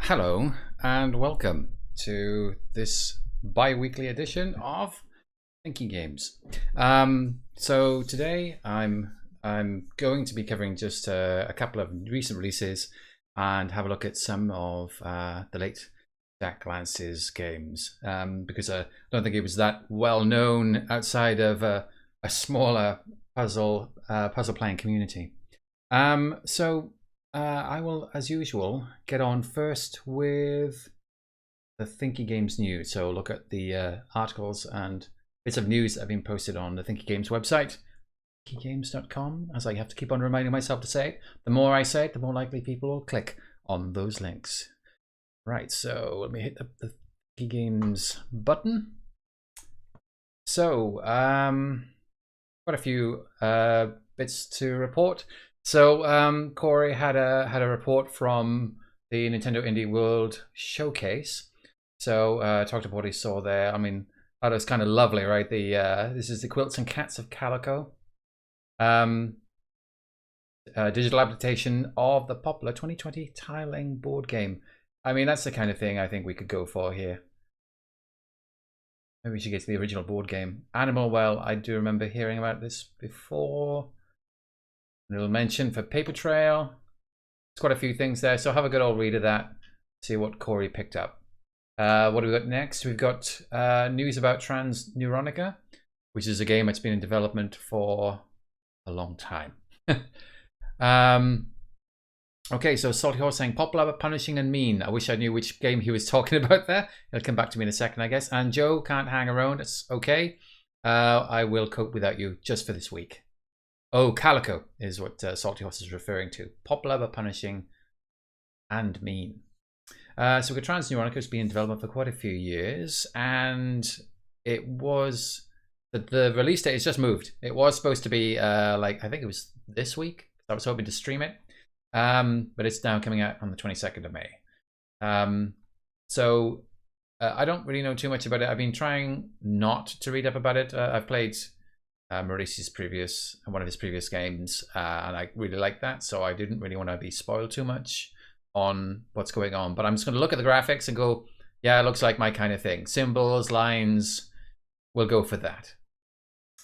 Hello and welcome to this bi-weekly edition of Thinky Games. So today I'm going to be covering just a couple of recent releases and have a look at some of the late Jack Glance's games, because I don't think it was that well known outside of a smaller puzzle playing community. I will, as usual, get on first with the Thinky Games news. So look at the articles and bits of news that have been posted on the Thinky Games website, thinkygames.com, as I have to keep on reminding myself to say it. The more I say it, the more likely people will click on those links. Right, so let me hit the Thinky Games button. So, quite a few bits to report. So Corey had a report from the Nintendo Indie World Showcase. So talked about what he saw there. I mean, that was kind of lovely, right? This is the Quilts and Cats of Calico, digital adaptation of the popular 2020 tiling board game. I mean, that's the kind of thing I think we could go for here. Maybe we should get to the original board game. Animal Well, I do remember hearing about this before. A little mention for Paper Trail. There's quite a few things there, so have a good old read of that. See what Corey picked up. What do we got next? We've got news about Transneuronica, which is a game that's been in development for a long time. Okay, so Salty Horse saying popular, punishing, and mean. I wish I knew which game he was talking about there. He'll come back to me in a second, I guess. And Joe can't hang around. It's okay. I will cope without you just for this week. Oh, Calico is what Salty Horse is referring to. Popular, punishing, and mean. So we've got Transneuronica. It's been in development for quite a few years, and it was the release date has just moved. It was supposed to be I think it was this week. I was hoping to stream it, but it's now coming out on the 22nd of May. I don't really know too much about it. I've been trying not to read up about it. I've played Maurice's one of his previous games, and I really like that, so I didn't really want to be spoiled too much on what's going on. But I'm just going to look at the graphics and go, yeah, it looks like my kind of thing. Symbols, lines, we'll go for that.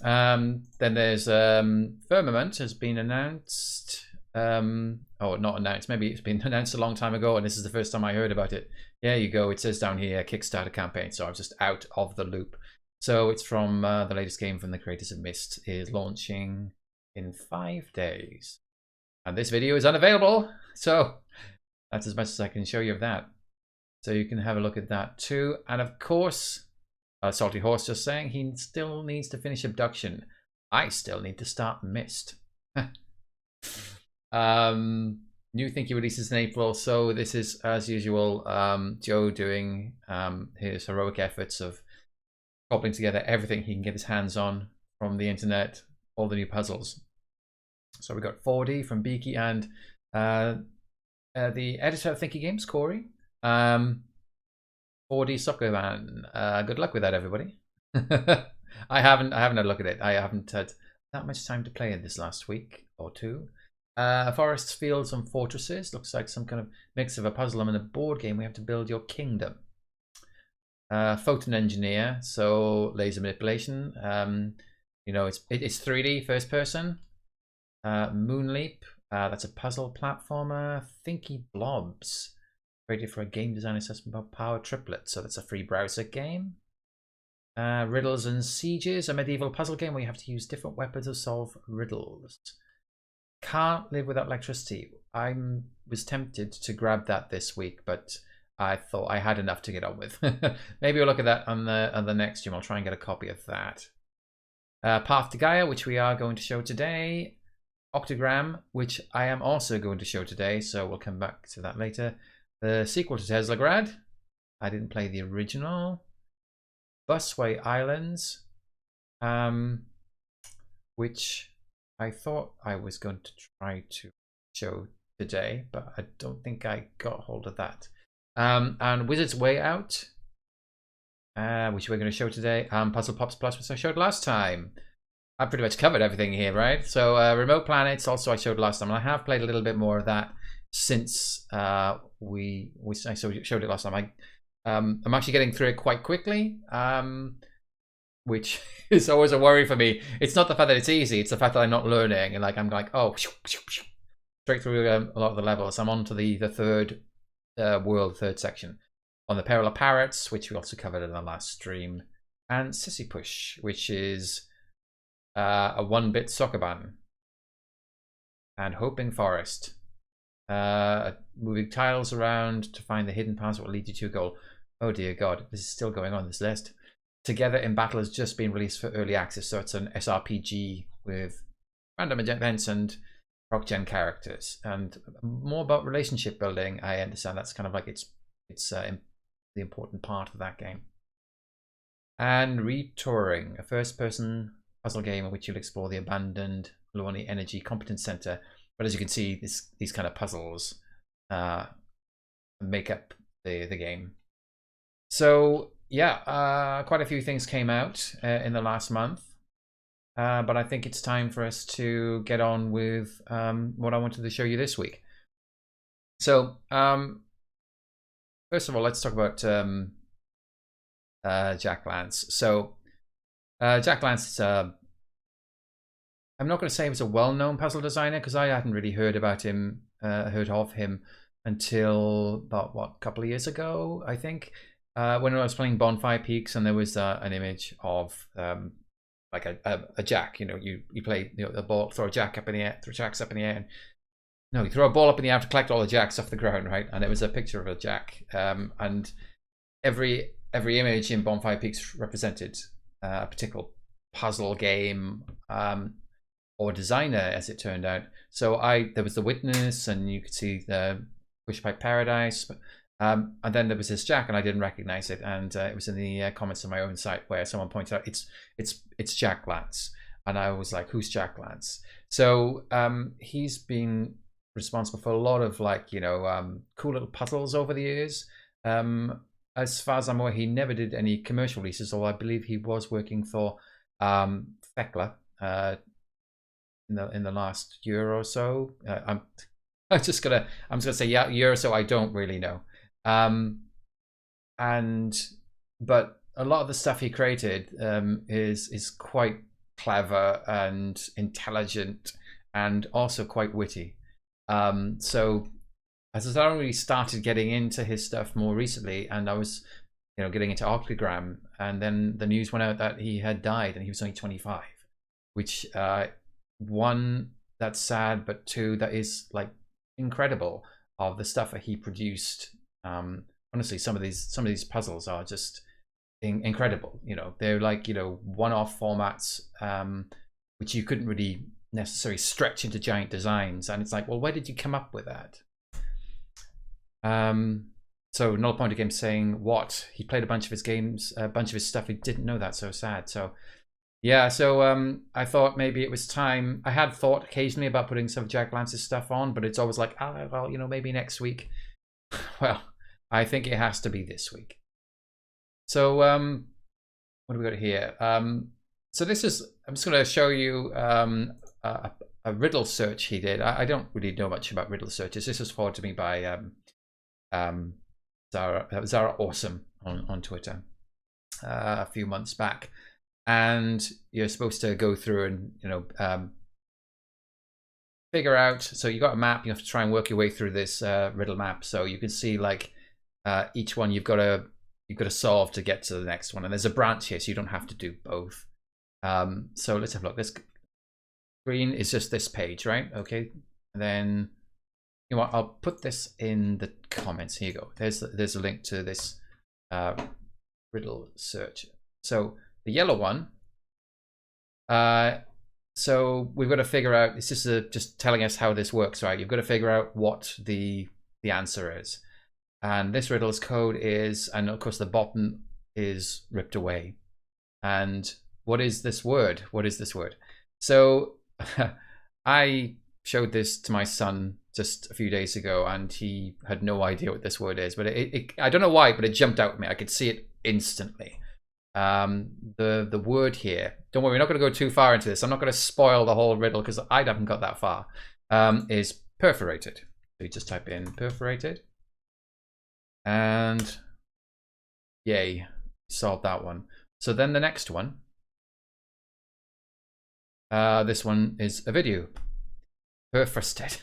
Then there's Firmament has been announced. Oh, not announced. Maybe it's been announced a long time ago, and this is the first time I heard about it. There you go. It says down here, Kickstarter campaign. So I'm just out of the loop. So it's from the latest game from the creators of Myst, is launching in 5 days. And this video is unavailable, so that's as much as I can show you of that. So you can have a look at that too. And of course, Salty Horse just saying he still needs to finish Abduction. I still need to start Myst. New Thinky releases in April, so this is, as usual, Joe doing his heroic efforts of cobbling together everything he can get his hands on from the internet, all the new puzzles. So we got 4D from Beaky and the editor of Thinky Games, Corey. 4D Soccer Man. Good luck with that, everybody. I haven't had a look at it. I haven't had that much time to play it this last week or two. Forests, Fields, and Fortresses. Looks like some kind of mix of a puzzle and a board game. We have to build your kingdom. Photon Engineer, so laser manipulation. You know, it's 3D, first person. Moonleap, that's a puzzle platformer. Thinky Blobs, created for a game design assessment about Power Triplet, so that's a free browser game. Riddles and Sieges, a medieval puzzle game where you have to use different weapons to solve riddles. Can't live without electricity. I was tempted to grab that this week, but I thought I had enough to get on with. Maybe we'll look at that on the next stream. I'll try and get a copy of that. Path to Gaea, which we are going to show today. OCTOGRAM, which I am also going to show today, so we'll come back to that later. The sequel to Teslagrad. I didn't play the original. Busway Islands, which I thought I was going to try to show today, but I don't think I got hold of that. And Wizard's Way Out, which we're going to show today. Puzzle Pops Plus, which I showed last time. I pretty much covered everything here, right? So Remote Planets also I showed last time, and I have played a little bit more of that since I showed it last time. I'm actually getting through it quite quickly, which is always a worry for me. It's not the fact that it's easy; it's the fact that I'm not learning, and like I'm like, oh, straight through a lot of the levels. I'm on to the third world, third section, on the Peril of Parrots, which we also covered in the last stream, and Sissy Push, which is a 1-bit Sokoban, and Hoping Forest. Moving tiles around to find the hidden paths that will lead you to a goal. Oh dear God, this is still going on this list. Together in Battle has just been released for early access, so it's an SRPG with random events and rock gen characters, and more about relationship building. I understand that's kind of like it's the important part of that game. And Retouring, a first-person puzzle game in which you'll explore the abandoned Lorne Energy Competence Center. But as you can see, these kind of puzzles make up the game. So yeah, quite a few things came out in the last month. But I think it's time for us to get on with what I wanted to show you this week. So first of all, let's talk about Jack Lance. So Jack Lance is I'm not going to say he was a well-known puzzle designer, because I hadn't really heard about him, heard of him until about a couple of years ago, I think, when I was playing Bonfire Peaks, and there was an image of like a jack. You know, you play the ball, throw a jack up in the air, throw jacks up in the air. And, no, you throw a ball up in the air to collect all the jacks off the ground, right? And it was a picture of a jack, and every image in Bonfire Peaks represented a particular puzzle game. Or designer, as it turned out. So there was The Witness, and you could see the Push Pipe Paradise, and then there was this Jack, and I didn't recognize it, and it was in the comments on my own site where someone pointed out it's Jack Lance, and I was like, who's Jack Lance? So he's been responsible for a lot of cool little puzzles over the years. As far as I'm aware, he never did any commercial releases, although I believe he was working for Thekla in the last year or so. I'm just gonna say year or so. I don't really know. But a lot of the stuff he created is quite clever and intelligent, and also quite witty. So as I only started getting into his stuff more recently, and I was getting into OCTOGRAM, and then the news went out that he had died, and he was only 25, which one, that's sad, but two, that is like incredible of the stuff that he produced. Honestly, some of these puzzles are just incredible. They're like one-off formats, which you couldn't really necessarily stretch into giant designs, and it's like, well, where did you come up with that? So Null Pointer Games saying what he played a bunch of his games, a bunch of his stuff. He didn't know that. So sad. So yeah, so I thought maybe it was time. I had thought occasionally about putting some of Jack Lance's stuff on, but it's always like, oh, well, maybe next week. Well, I think it has to be this week. So what do we got here? So this is, I'm just going to show you a riddle search he did. I don't really know much about riddle searches. This was forwarded to me by Zara Awesome on Twitter a few months back. And you're supposed to go through and figure out. So you got a map. You have to try and work your way through this riddle map. So you can see like each one you've got to solve to get to the next one. And there's a branch here, so you don't have to do both. So let's have a look. This screen is just this page, right? Okay. And then I'll put this in the comments. Here you go. There's a link to this riddle search. So the yellow one, so we've got to figure out, this is just telling us how this works, right? You've got to figure out what the answer is. And this riddle's code is, and of course the bottom is ripped away. And what is this word? What is this word? So I showed this to my son just a few days ago, and he had no idea what this word is. But I don't know why, but it jumped out at me. I could see it instantly. The word here, don't worry, we're not going to go too far into this. I'm not going to spoil the whole riddle because I haven't got that far. Is perforated. you just type in perforated. And yay, solved that one. So then the next one, this one is a video. Perfusted.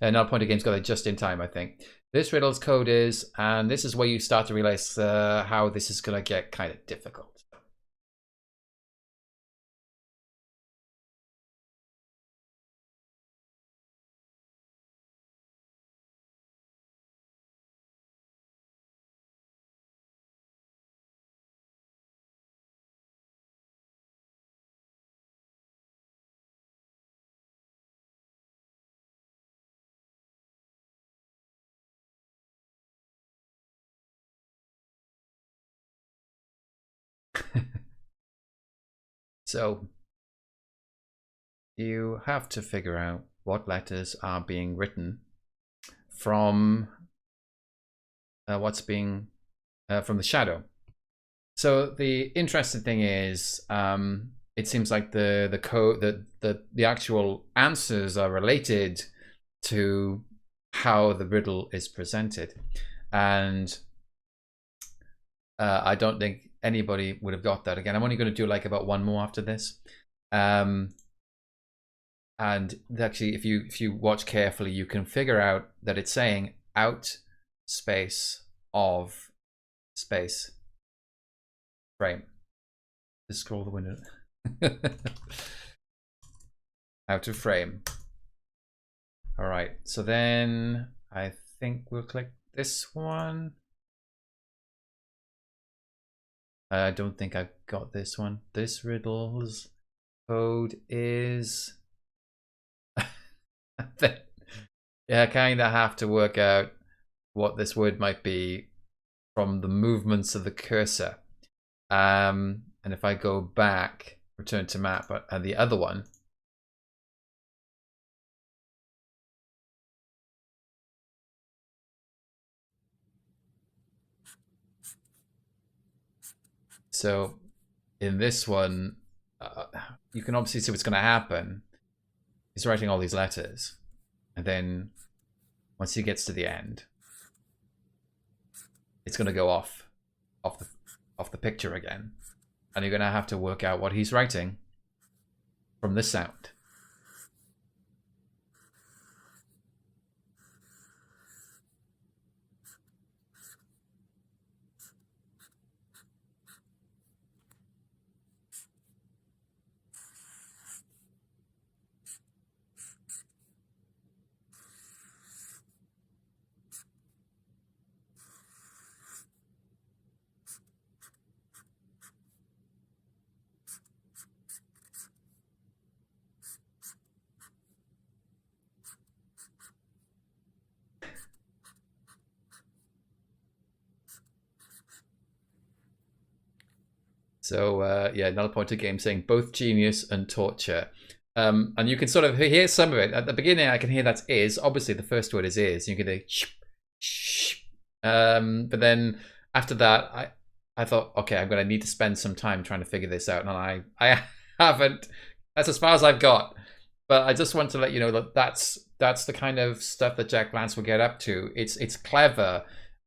And now Pointer Games got it just in time, I think. This riddle's code is, and this is where you start to realize how this is going to get kind of difficult. So you have to figure out what letters are being written from what's being from the shadow. So the interesting thing is, it seems like the code, the actual answers are related to how the riddle is presented, and I don't think anybody would have got that. Again, I'm only going to do like about one more after this, and actually, if you watch carefully, you can figure out that it's saying out space of space frame. Just scroll the window. Out of frame. All right, so then I think we'll click this one. I don't think I've got this one. This riddle's code is yeah, I kind of have to work out what this word might be from the movements of the cursor. And if I go back, return to map, and the other one, so in this one, you can obviously see what's going to happen. He's writing all these letters, and then once he gets to the end, it's going to go off the picture again, and you're going to have to work out what he's writing from the sound. So yeah, another Pointer Game saying both genius and torture. And you can sort of hear some of it. At the beginning, I can hear that is. Obviously, the first word is. You can hear shh. But then after that, I thought, okay, I'm going to need to spend some time trying to figure this out. And I haven't. That's as far as I've got. But I just want to let you know that that's the kind of stuff that Jack Vance will get up to. It's clever.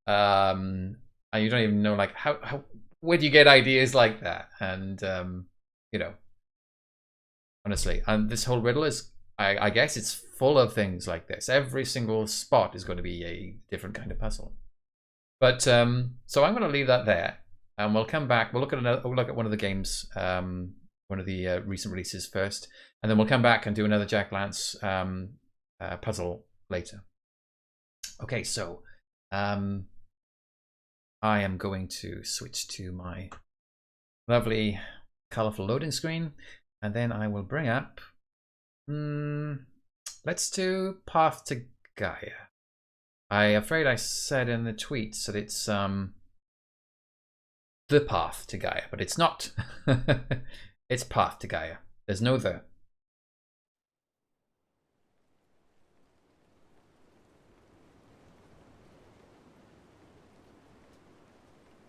And you don't even know like how where do you get ideas like that? And you know, honestly, and this whole riddle is, I guess it's full of things like this. Every single spot is going to be a different kind of puzzle. But so I'm going to leave that there, and we'll come back. We'll look at one of the games, one of the recent releases first, and then we'll come back and do another Jack Vance puzzle later. Okay, so I am going to switch to my lovely colorful loading screen, and then I will bring up, let's do Path to Gaea. I'm afraid I said in the tweets that it's the Path to Gaea, but it's not. It's Path to Gaea. There's no the.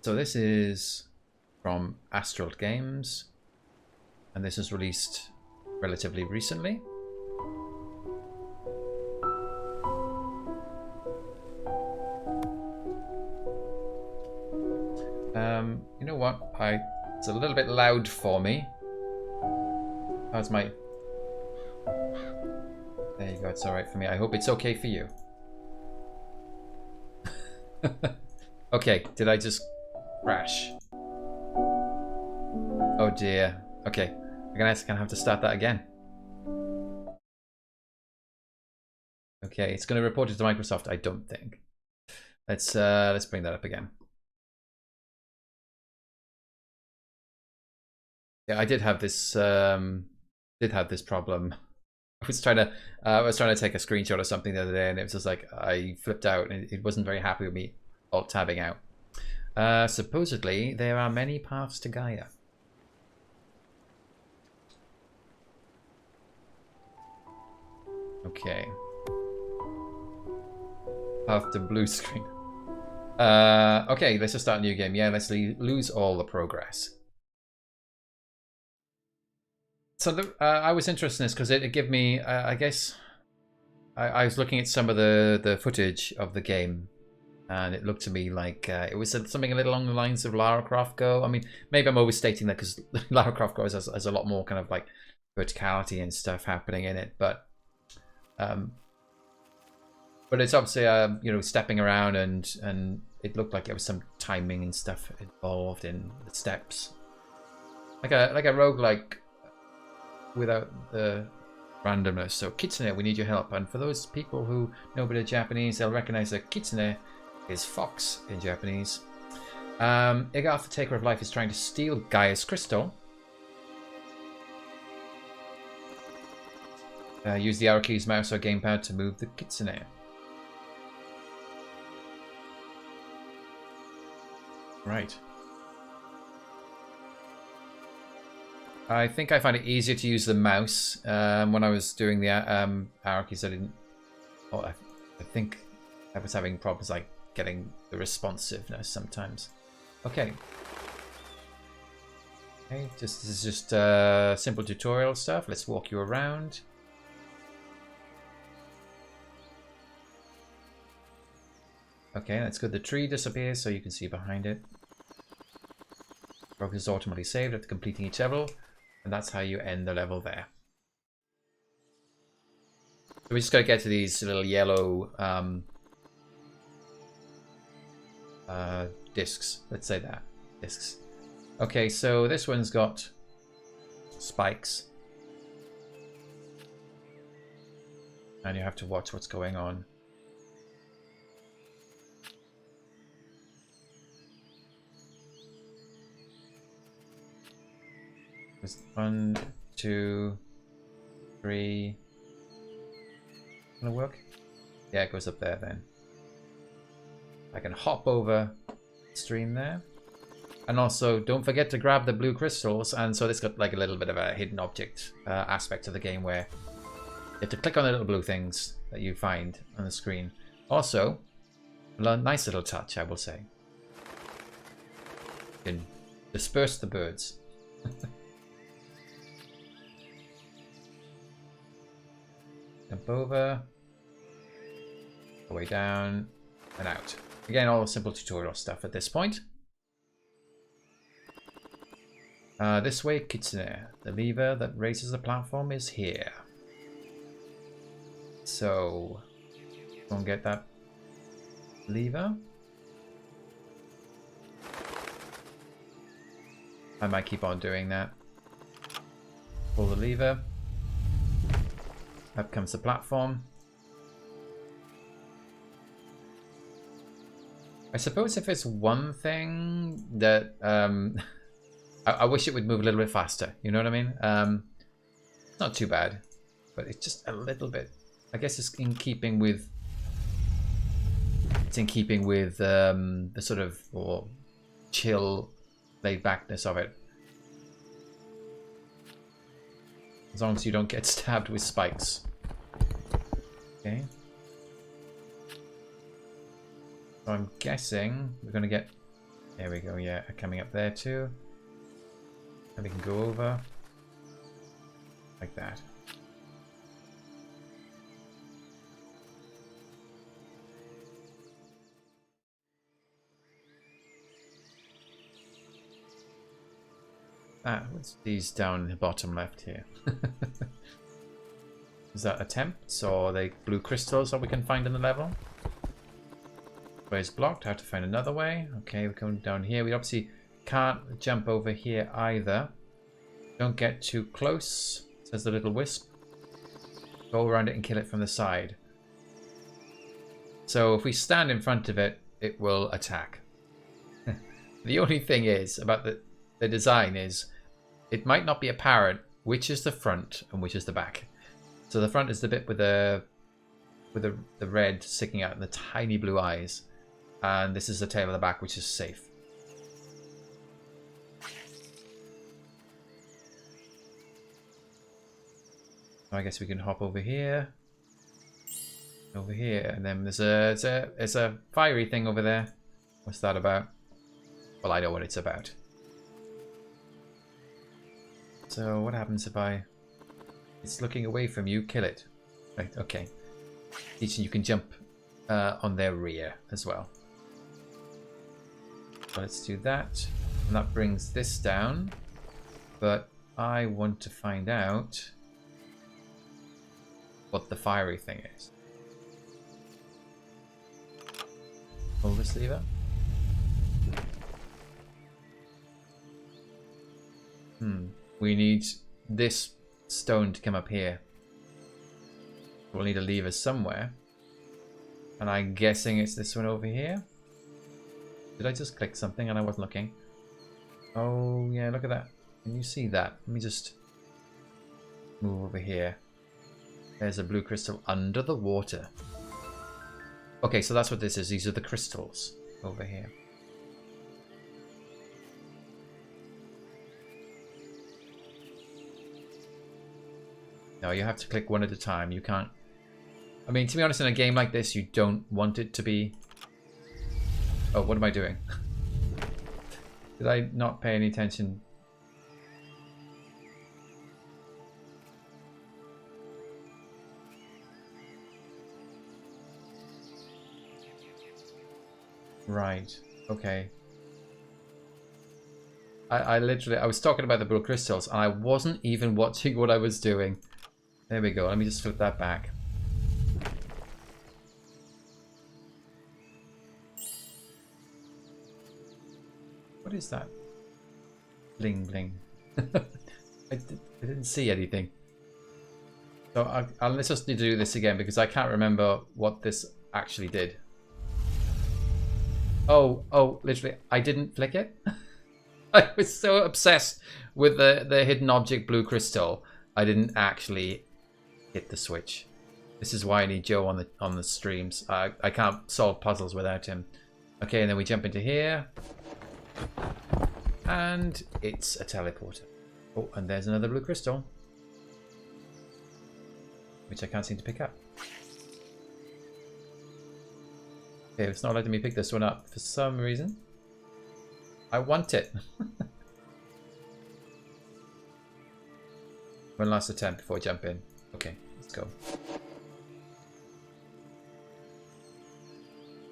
So this is from Astral Games, and this is released relatively recently. You know what? It's a little bit loud for me. How's my... There you go, it's alright for me. I hope it's okay for you. Okay, did I just crash? Oh dear. Okay, I'm gonna have to start that again. Okay, it's gonna report it to Microsoft, I don't think. Let's bring that up again. Yeah, I did have this problem. I was trying to take a screenshot or something the other day, and it was just like I flipped out, and it wasn't very happy with me alt tabbing out. Supposedly there are many paths to Gaea. Okay. Path to blue screen. Okay, let's just start a new game. Yeah, let's lose all the progress. So I was interested in this because it gave me, I guess, I was looking at some of the footage of the game, and it looked to me like it was something a little along the lines of Lara Croft Go. I mean, maybe I'm overstating that because Lara Croft Go has a lot more kind of like verticality and stuff happening in it, but it's obviously you know, stepping around, and it looked like there was some timing and stuff involved in the steps, like a roguelike without the randomness. So Kitsune, we need your help. And for those people who know a bit of Japanese, they'll recognize that Kitsune is fox in Japanese. Igarth, the Taker of Life, is trying to steal Gaea's crystal. Use the arrow keys, mouse, or gamepad to move the Kitsune. Right. I think I find it easier to use the mouse when I was doing the arrow keys. I didn't. Oh, I think I was having problems like getting the responsiveness sometimes. Okay. Okay, this is just simple tutorial stuff. Let's walk you around. Okay, that's good. The tree disappears so you can see behind it. Progress is automatically saved after completing each level, and that's how you end the level there. So we just gotta get to these little yellow discs. Let's say that. Discs. Okay, so this one's got spikes. And you have to watch what's going on. There's 1, 2, 3. Gonna work? Yeah, it goes up there then. I can hop over stream there. And also, don't forget to grab the blue crystals. And so this got like a little bit of a hidden object aspect of the game where you have to click on the little blue things that you find on the screen. Also, a nice little touch, I will say. You can disperse the birds. Jump over, the way down, and out. Again, all simple tutorial stuff at this point. This way, Kitsune. The lever that raises the platform is here. So, go and get that lever. I might keep on doing that. Pull the lever. Up comes the platform. I suppose if it's one thing that I wish it would move a little bit faster. You know what I mean? It's not too bad, but it's just a little bit. I guess it's in keeping with. It's in keeping with the sort of more chill, laid backness of it. As long as you don't get stabbed with spikes. Okay. So I'm guessing we're going to get... There we go, yeah, coming up there too. And we can go over. Like that. what's these down the bottom left here? Is that attempts or are they blue crystals that we can find in the level? Way is blocked. I have to find another way. Okay, we're going down here. We obviously can't jump over here either. Don't get too close, says the little wisp. Go around it and kill it from the side. So if we stand in front of it, it will attack. The only thing is about the design is it might not be apparent which is the front and which is the back. So the front is the bit with the red sticking out and the tiny blue eyes. And this is the tail of the back, which is safe. So I guess we can hop over here. Over here. And then there's a fiery thing over there. What's that about? Well, I know what it's about. So what happens if it's looking away from you, kill it. Right, okay. You can jump on their rear as well. So let's do that. And that brings this down. But I want to find out what the fiery thing is. Pull this lever. We need this stone to come up here. We'll need a lever somewhere. And I'm guessing it's this one over here. Did I just click something and I wasn't looking? Oh yeah, look at that. Can you see that? Let me just move over here. There's a blue crystal under the water. Okay, so that's what this is. These are the crystals over here. No, you have to click one at a time. You can't... I mean, to be honest, in a game like this, you don't want it to be... Oh, what am I doing? Did I not pay any attention? Right. Okay. I was talking about the blue crystals and I wasn't even watching what I was doing. There we go. Let me just flip that back. What is that? Bling bling. I didn't see anything. So let's just need to do this again because I can't remember what this actually did. Oh, literally, I didn't flick it. I was so obsessed with the hidden object blue crystal, I didn't actually hit the switch. This is why I need Joe on the streams. I can't solve puzzles without him. Okay, and then we jump into here. And it's a teleporter. Oh, and there's another blue crystal. Which I can't seem to pick up. Okay, it's not letting me pick this one up for some reason. I want it. One last attempt before I jump in. Okay, let's go.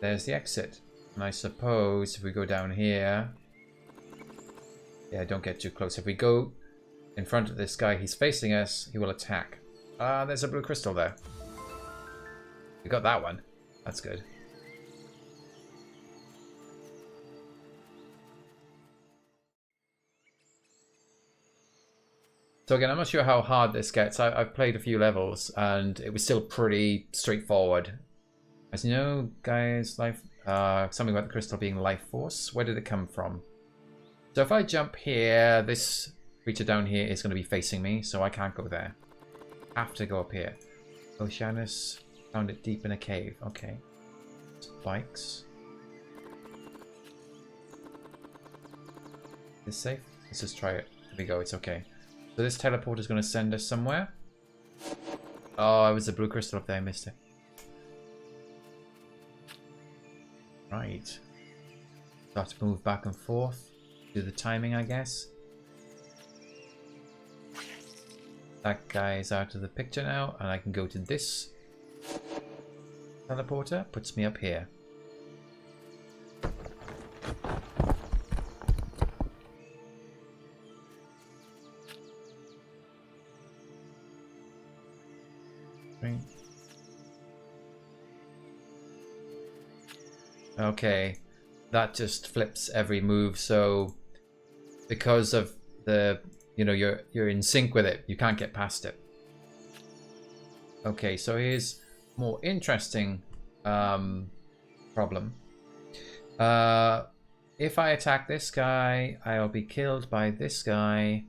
There's the exit. And I suppose if we go down here... Yeah, don't get too close. If we go in front of this guy, he's facing us, he will attack. Ah, there's a blue crystal there. We got that one. That's good. So again, I'm not sure how hard this gets. I've played a few levels and it was still pretty straightforward. As you know, guys, life, something about the crystal being life force. Where did it come from? So if I jump here, this creature down here is going to be facing me, so I can't go there. I have to go up here. Oceanus found it deep in a cave. Okay. Spikes. Is this safe? Let's just try it. Here we go. It's okay. So this teleporter is going to send us somewhere. Oh, it was a blue crystal up there. I missed it. Right. Start to move back and forth. Do the timing, I guess. That guy is out of the picture now, and I can go to this teleporter. Puts me up here. Okay, that just flips every move. So because of the, you know, you're in sync with it, you can't get past it. Okay, so here's more interesting problem. If I attack this guy, I'll be killed by this guy,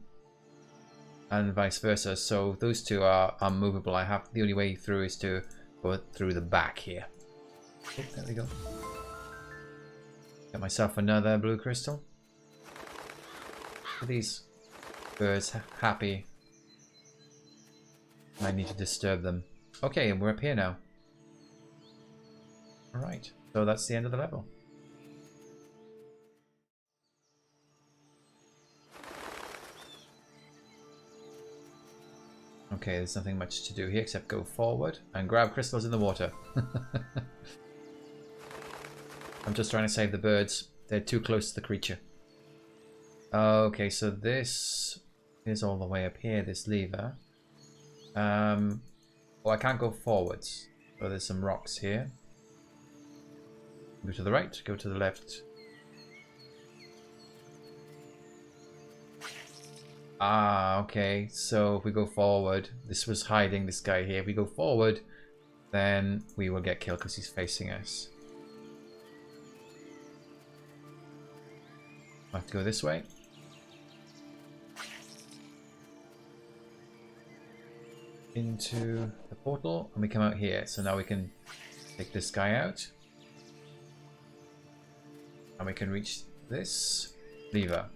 and vice versa. So those two are unmovable. The only way through is to go through the back here. Oh, there we go. Get myself another blue crystal. Are these birds happy? I need to disturb them. Okay, and we're up here now. Alright, so that's the end of the level. Okay, there's nothing much to do here except go forward and grab crystals in the water. I'm just trying to save the birds. They're too close to the creature. Okay, so this is all the way up here, this lever. Well, I can't go forwards. So there's some rocks here. Go to the right, go to the left. Ah, okay. So if we go forward, this was hiding this guy here. If we go forward, then we will get killed because he's facing us. I have to go this way. Into the portal, and we come out here. So now we can take this guy out. And we can reach this lever.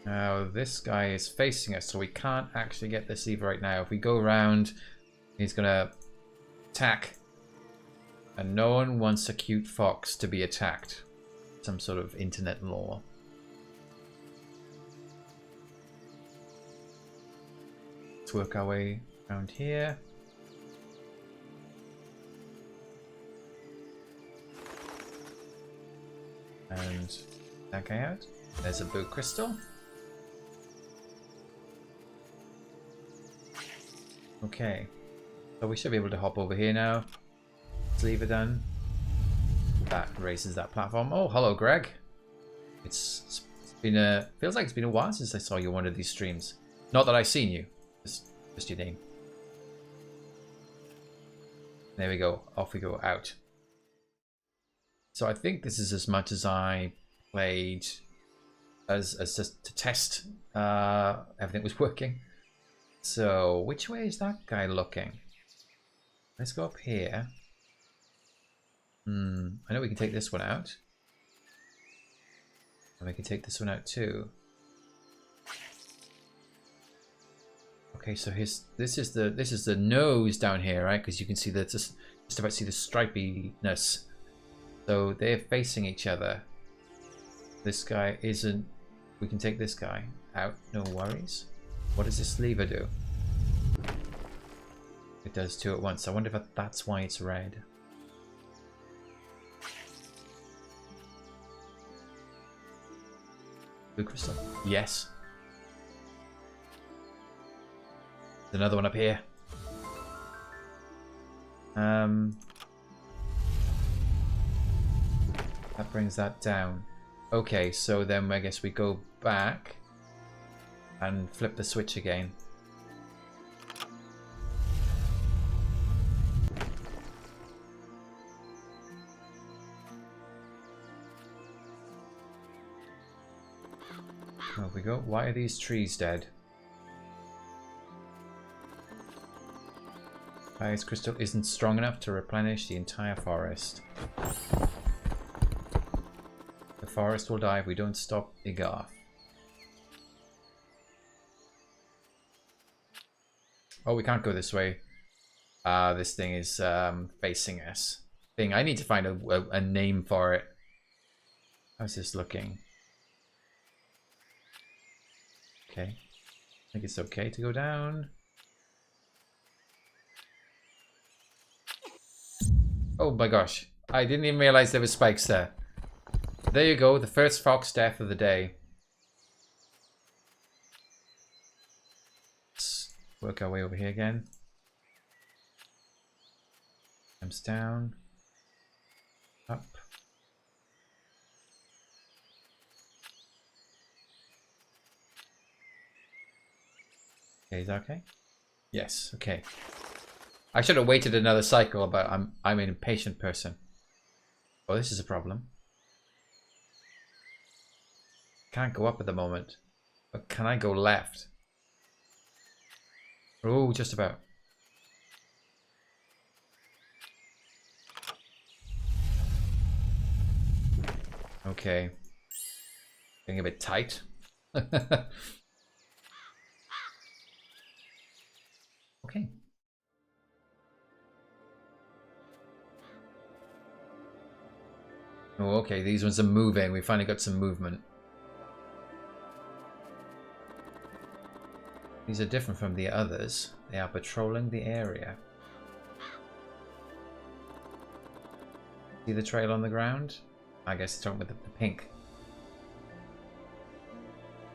Now this guy is facing us, so we can't actually get this lever right now. If we go around, he's gonna attack. And no one wants a cute fox to be attacked. Some sort of internet law. Let's work our way around here. And that guy out. There's a blue crystal. Okay. So we should be able to hop over here now. Let's leave it done. That raises that platform. Oh, hello, Greg. It's been a... Feels like it's been a while since I saw you on one of these streams. Not that I've seen you. Just your name. There we go. Off we go out. So I think this is as much as I played as just to test everything was working. So which way is that guy looking? Let's go up here. I know we can take this one out. And we can take this one out too. Okay, so this is the nose down here, right? Because you can see that just about see the stripiness. So they're facing each other. This guy isn't. We can take this guy out, no worries. What does this lever do? It does two at once. I wonder if that's why it's red. Blue crystal. Yes. There's another one up here. That brings that down. Okay, so then I guess we go back and flip the switch again. There we go. Why are these trees dead? Ice crystal isn't strong enough to replenish the entire forest. The forest will die if we don't stop Igarth. Oh, we can't go this way. This thing is facing us. I need to find a name for it. How's this looking? Okay. I think it's okay to go down. Oh my gosh. I didn't even realize there were spikes there. There you go. The first fox death of the day. Let's work our way over here again. Comes down. Up. Okay, is that okay? Yes, okay. I should have waited another cycle, but I'm an impatient person. Oh, this is a problem. Can't go up at the moment. But can I go left? Oh, just about. Okay. Getting a bit tight. Okay. Oh, okay. These ones are moving. We finally got some movement. These are different from the others. They are patrolling the area. See the trail on the ground? I guess it's talking with the pink.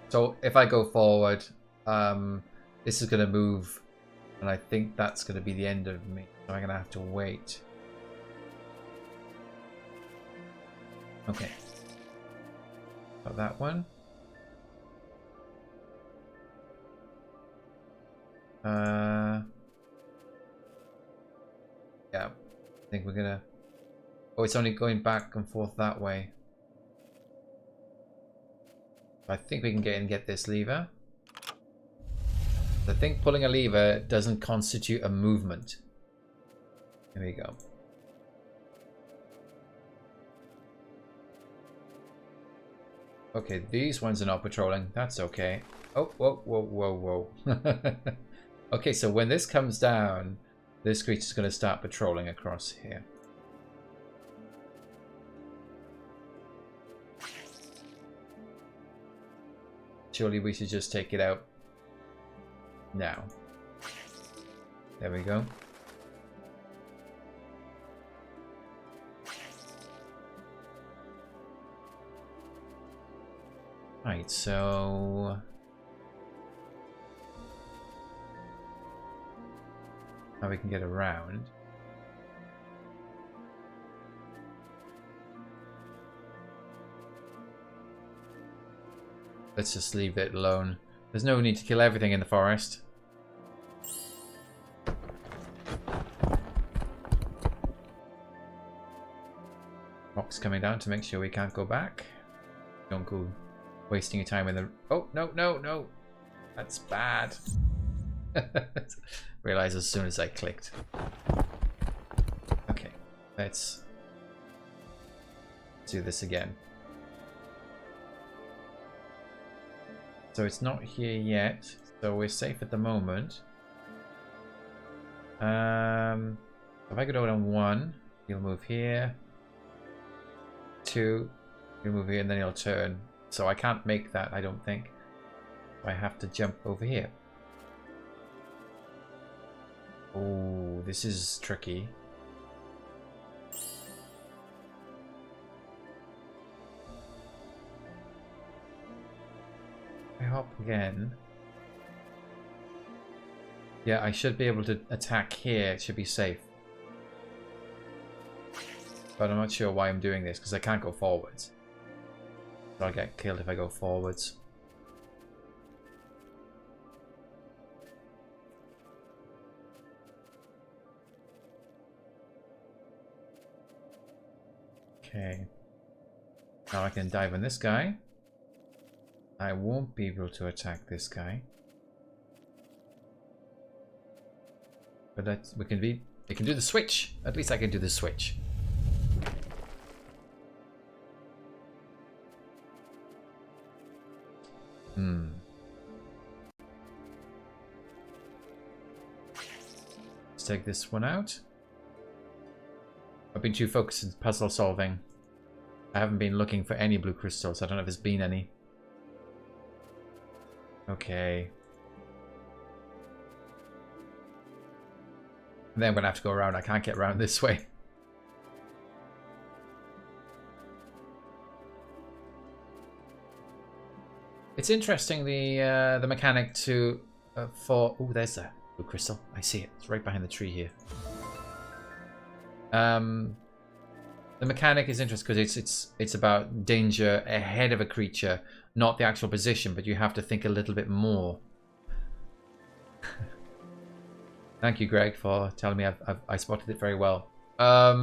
So if I go forward, this is going to move, and I think that's going to be the end of me. So I'm going to have to wait. Okay. Got that one. Yeah, I think we're gonna... Oh, it's only going back and forth that way. I think we can get this lever. I think pulling a lever doesn't constitute a movement. There we go. Okay, these ones are not patrolling. That's okay. Oh, whoa, whoa, whoa, whoa. Okay, so when this comes down, this creature's going to start patrolling across here. Surely we should just take it out now. There we go. Right, so... Now we can get around. Let's just leave it alone. There's no need to kill everything in the forest. Rocks coming down to make sure we can't go back. Don't go wasting your time in the... Oh, no, no, no. That's bad. Realize as soon as I clicked. Okay, let's do this again. So it's not here yet, so we're safe at the moment. If I go down 1, he'll move here. 2, he'll move here, and then he'll turn. So I can't make that, I don't think. I have to jump over here. Oh, this is tricky. I hop again. Yeah, I should be able to attack here. It should be safe. But I'm not sure why I'm doing this, because I can't go forwards. So I'll get killed if I go forwards. Okay. Now I can dive on this guy. I won't be able to attack this guy. But we can do the switch. At least I can do the switch. Let's take this one out. I've been too focused on puzzle solving. I haven't been looking for any blue crystals. I don't know if there's been any. Okay. And then I'm going to have to go around. I can't get around this way. It's interesting the mechanic to for... Oh, there's a blue crystal. I see it. It's right behind the tree here. The mechanic is interesting because it's about danger ahead of a creature, not the actual position, but you have to think a little bit more. Thank you, Greg, for telling me I spotted it very well. I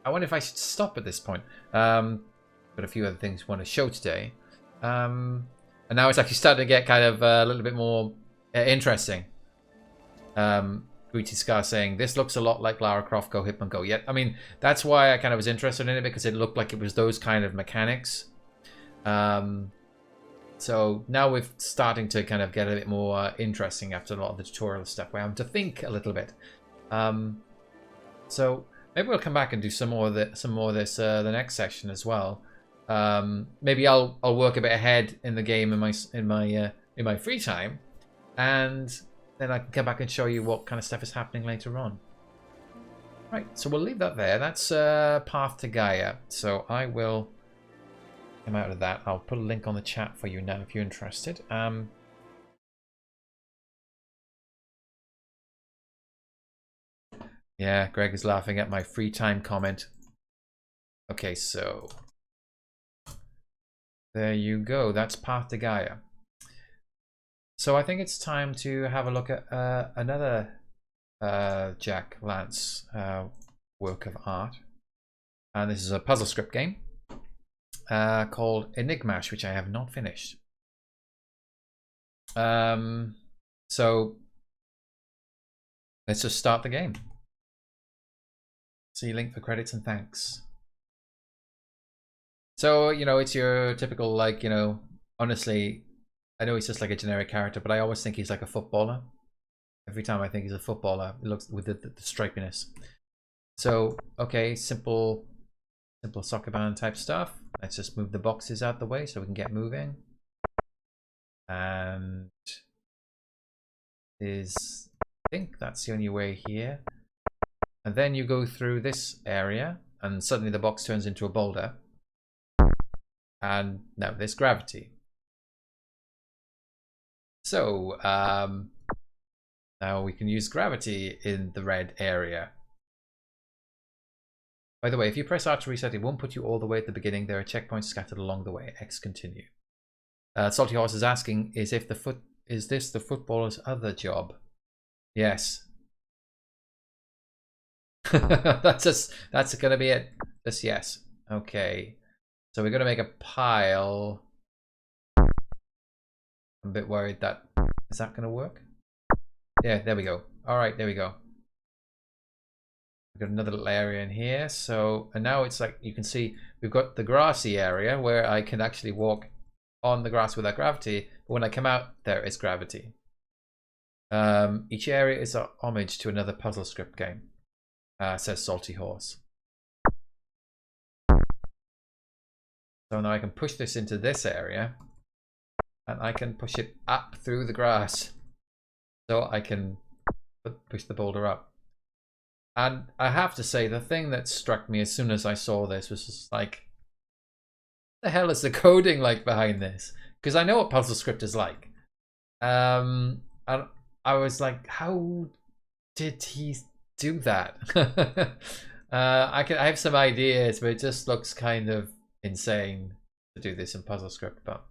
wonder if I should stop at this point. But a few other things I want to show today. And now it's actually starting to get kind of a little bit more interesting. Greedy Scar saying, this looks a lot like Lara Croft Go Hitman Go. Yeah, I mean, that's why I kind of was interested in it, because it looked like it was those kind of mechanics. So now we're starting to kind of get a bit more interesting after a lot of the tutorial stuff. We're having to think a little bit. So maybe we'll come back and do some more of this the next session as well. Maybe I'll work a bit ahead in the game in my free time, and then I can come back and show you what kind of stuff is happening later on. Right, so we'll leave that there. That's Path to Gaea. So I will come out of that. I'll put a link on the chat for you now if you're interested. Yeah, Greg is laughing at my free time comment. Okay, so there you go. That's Path to Gaea. So I think it's time to have a look at another Jack Lance work of art. And this is a puzzle script game called ENIGMASH, which I have not finished. So let's just start the game. See link for credits and thanks. So, you know, it's your typical, like, you know, honestly, I know he's just like a generic character, but I always think he's like a footballer. Every time I think he's a footballer, it looks with the stripiness. So, okay, simple soccer band type stuff. Let's just move the boxes out the way so we can get moving. And I think that's the only way here. And then you go through this area, and suddenly the box turns into a boulder. And now there's gravity. So now we can use gravity in the red area. By the way, if you press R to reset, it won't put you all the way at the beginning. There are checkpoints scattered along the way. X continue. Salty Horse is asking, is this the footballer's other job? Yes. that's gonna be it. Just yes. Okay. So we're gonna make a pile. I'm a bit worried that is that gonna work? Yeah, there we go. All right, there we go. We've got another little area in here. So, and now it's like you can see we've got the grassy area where I can actually walk on the grass without gravity. But when I come out, there is gravity. Each area is a homage to another puzzle script game. Says Salty Horse. So now I can push this into this area, and I can push it up through the grass. So I can push the boulder up. And I have to say, the thing that struck me as soon as I saw this was just like, what the hell is the coding like behind this? Because I know what puzzle script is like. And I was like, how did he do that? I have some ideas, but it just looks kind of insane to do this in puzzle script. But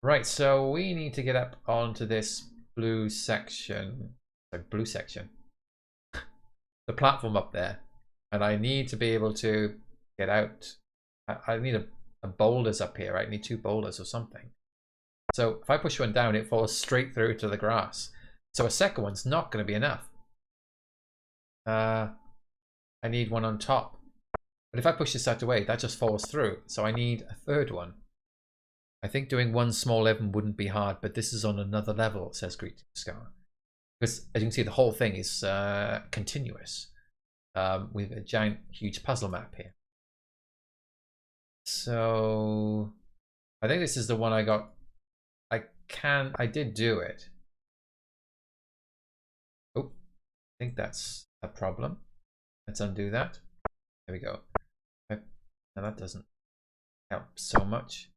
right, so we need to get up onto this blue section. Blue section. The platform up there, and I need to be able to get out. I need a boulders up here. Right? I need 2 boulders or something. So if I push one down, it falls straight through to the grass. So a second one's not going to be enough. I need one on top. But if I push this out away, that just falls through. So I need a third one. I think doing one small level wouldn't be hard, but this is on another level, says Greeting Scar. Because as you can see, the whole thing is continuous with a giant, huge puzzle map here. So I think this is the one I got. I did do it. Oh, I think that's a problem. Let's undo that. There we go. Now that doesn't help so much,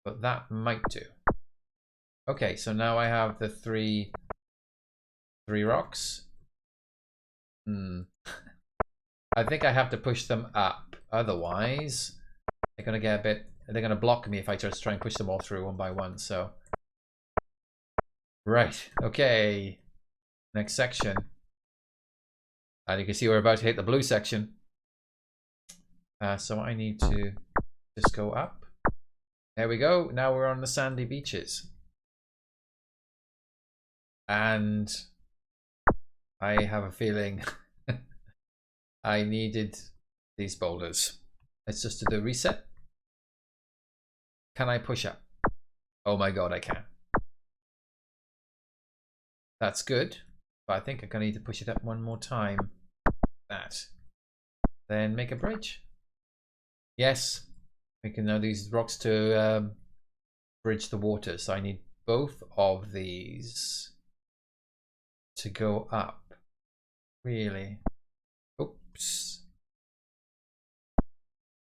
but that might do. Okay, so now I have the three rocks. I think I have to push them up. Otherwise, they're going to get a bit... They're going to block me if I just try and push them all through one by one, so... Right, okay. Next section. And you can see we're about to hit the blue section. So I need to just go up. There we go. Now we're on the sandy beaches. And I have a feeling I needed these boulders. Let's just do the reset. Can I push up? Oh my god, I can. That's good. But I think I'm going to need to push it up one more time. That. Then make a bridge. Yes. We can now use rocks to bridge the water. So I need both of these to go up. Really? Oops.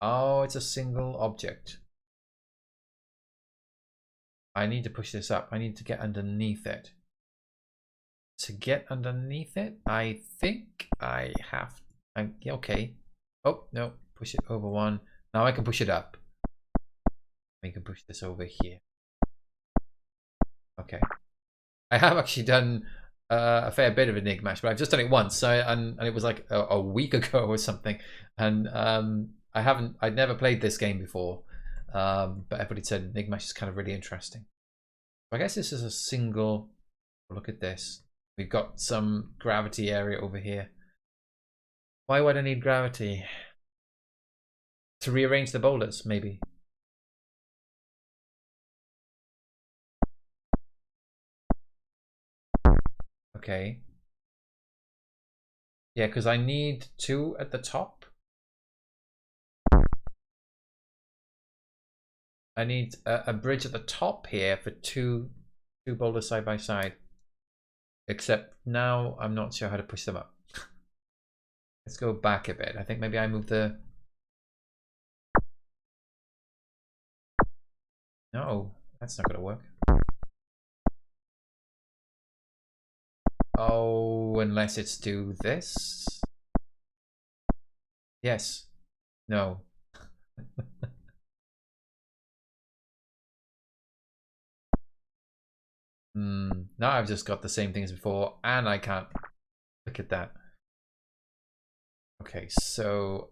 Oh, it's a single object. I need to push this up. I need to get underneath it. To get underneath it, I think I have... okay. Oh, no. Push it over one. Now I can push it up. I can push this over here. Okay. I have actually done a fair bit of ENIGMASH, but I've just done it once, and it was like a week ago or something. And I'd never played this game before, but everybody said ENIGMASH is kind of really interesting. I guess this is a single... Look at this. We've got some gravity area over here. Why would I need gravity? To rearrange the boulders, maybe. Okay. Yeah, because I need two at the top. I need a bridge at the top here for two boulders side by side. Except now I'm not sure how to push them up. Let's go back a bit. I think maybe I move the... No, that's not going to work. Oh, unless it's do this. Yes. No. Now I've just got the same thing as before, and I can't look at that. Okay, so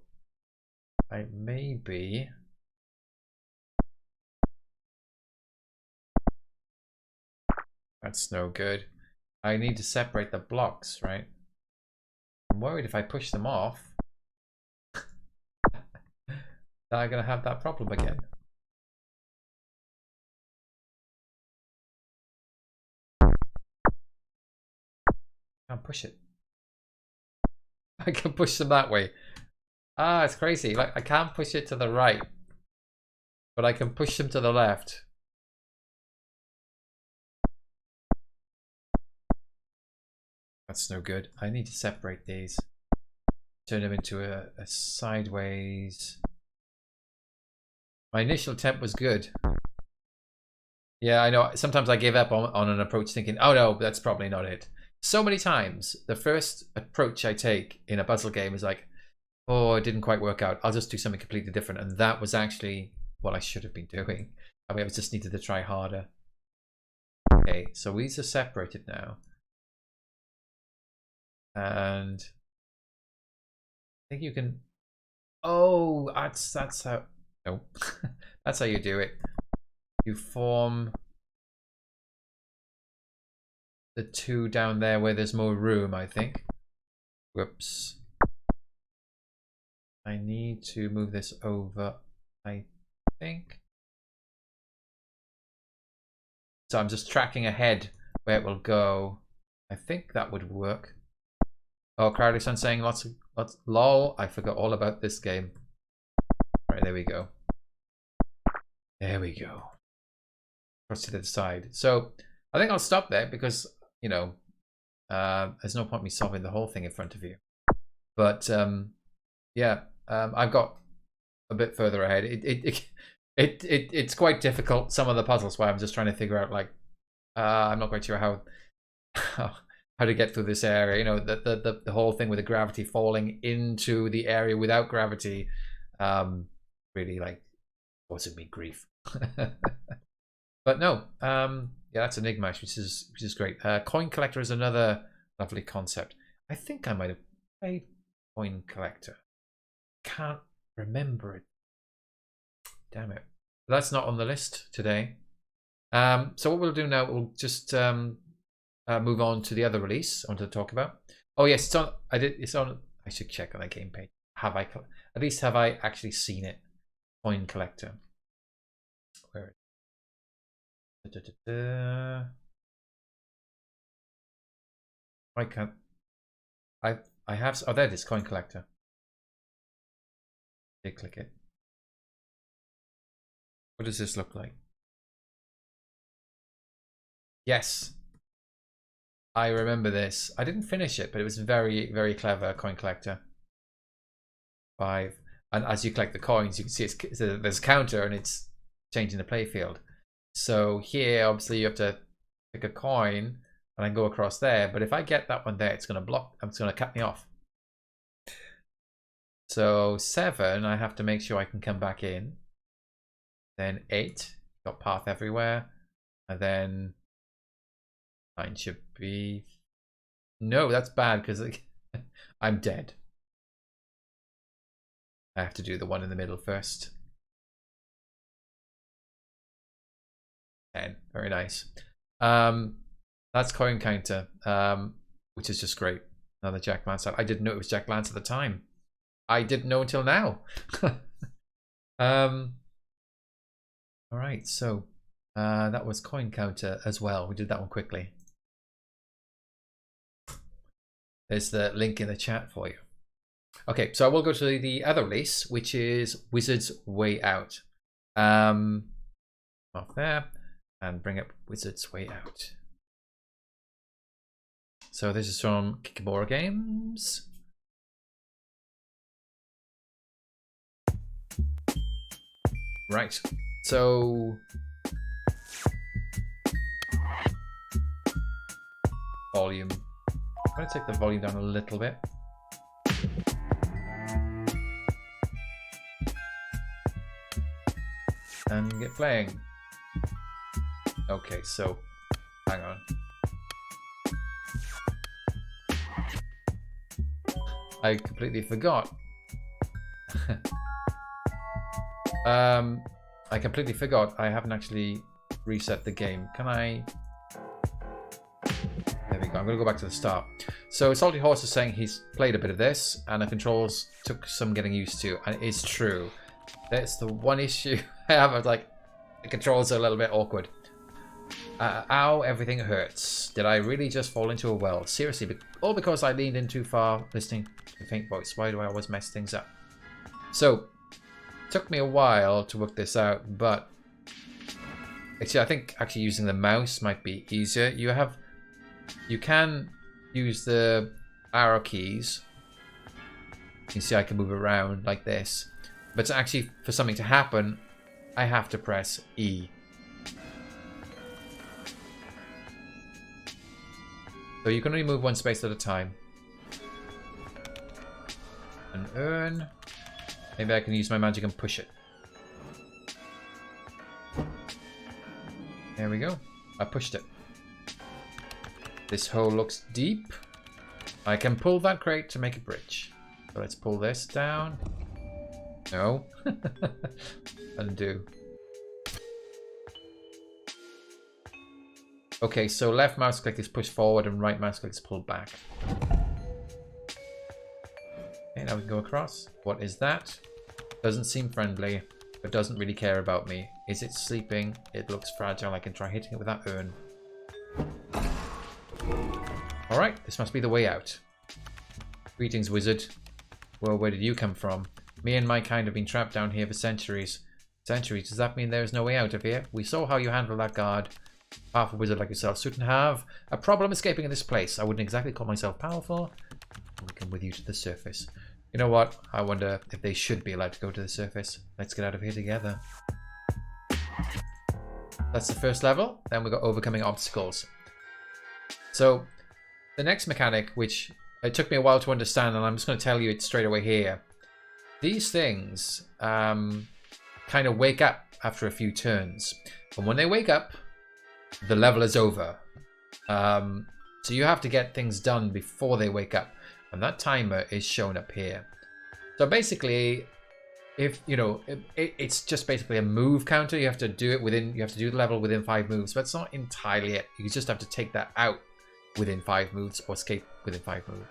I maybe... That's no good. I need to separate the blocks, right? I'm worried if I push them off, that I'm going to have that problem again. I can't push it. I can push them that way. Ah, it's crazy. Like, I can't push it to the right, but I can push them to the left. That's no good. I need to separate these. Turn them into a sideways. My initial attempt was good. Yeah, I know. Sometimes I give up on an approach thinking, oh no, that's probably not it. So many times, the first approach I take in a puzzle game is like, oh, it didn't quite work out. I'll just do something completely different. And that was actually what I should have been doing. I mean, I just needed to try harder. Okay, so these are separated now. And I think you can... Oh, that's how... No. That's how you do it. You form the two down there where there's more room, I think. Whoops. I need to move this over, I think. So I'm just tracking ahead where it will go. I think that would work. Oh, Crowley-san saying lots. Lol, I forgot all about this game. Right, there we go. There we go. Cross to the side. So I think I'll stop there because, you know, there's no point me solving the whole thing in front of you. But yeah, I've got a bit further ahead. It's quite difficult, some of the puzzles, where I'm just trying to figure out, like, I'm not quite sure how how to get through this area. You know, the whole thing with the gravity falling into the area without gravity, really like causing me grief. But no, yeah, that's ENIGMASH, which is great. Coin collector is another lovely concept. I think I might have played coin collector. Can't remember it. Damn it. But that's not on the list today. So what we'll do now, we'll just move on to the other release I wanted to talk about. Oh yes, it's on. It's on. I should check on the game page. Have I? At least have I actually seen it? Coin collector. Where is it? I can't. I have. Oh, there it is. Coin collector. Okay, click it. What does this look like? Yes, I remember this. I didn't finish it, but it was very, very clever. Coin collector. 5, and as you collect the coins, you can see there's a counter, and it's changing the playfield. So here, obviously, you have to pick a coin and then go across there. But if I get that one there, it's going to block. It's going to cut me off. So 7, I have to make sure I can come back in. Then 8, got path everywhere, and then 9 should be. No, that's bad because I'm dead. I have to do the one in the middle first. 10, very nice. That's coin counter, which is just great. Another Jack Lance. I didn't know it was Jack Lance at the time. I didn't know until now. All right, so that was coin counter as well. We did that one quickly. There's the link in the chat for you. Okay, so I will go to the other release, which is Wizard's Way Out. Off there, and bring up Wizard's Way Out. So this is from Kikimora Games. Right, so volume. I'm going to take the volume down a little bit. And get playing. Okay, so hang on. I completely forgot. I completely forgot. I haven't actually reset the game. Can I? There we go. I'm going to go back to the start. So Salty Horse is saying he's played a bit of this and the controls took some getting used to, and it's true. That's the one issue I have. Of, like, the controls are a little bit awkward. Ow, everything hurts. Did I really just fall into a well? Seriously, all because I leaned in too far listening to faint voice. Why do I always mess things up? So, it took me a while to work this out, but actually, I think actually using the mouse might be easier. You can use the arrow keys. You can see I can move around like this. But actually, for something to happen, I have to press E. So you can only move one space at a time. An urn. Maybe I can use my magic and push it. There we go. I pushed it. This hole looks deep. I can pull that crate to make a bridge. So let's pull this down. No. Undo. Okay, so left mouse click is push forward and right mouse click is pull back. Okay, now we can go across. What is that? Doesn't seem friendly, but doesn't really care about me. Is it sleeping? It looks fragile. I can try hitting it with that urn. Alright, this must be the way out. Greetings, wizard. Well, where did you come from? Me and my kind have been trapped down here for centuries. Centuries? Does that mean there is no way out of here? We saw how you handled that guard. A powerful wizard like yourself shouldn't have a problem escaping in this place. I wouldn't exactly call myself powerful. I'll come with you to the surface. You know what? I wonder if they should be allowed to go to the surface. Let's get out of here together. That's the first level. Then we got overcoming obstacles. So the next mechanic, which it took me a while to understand, and I'm just going to tell you it straight away here. These things kind of wake up after a few turns. And when they wake up, the level is over. So you have to get things done before they wake up. And that timer is shown up here. So basically, if you know, it's just basically a move counter. You have to do it within, you have to do the level within 5 moves, but it's not entirely it. You just have to take that out within 5 moves or escape within 5 moves.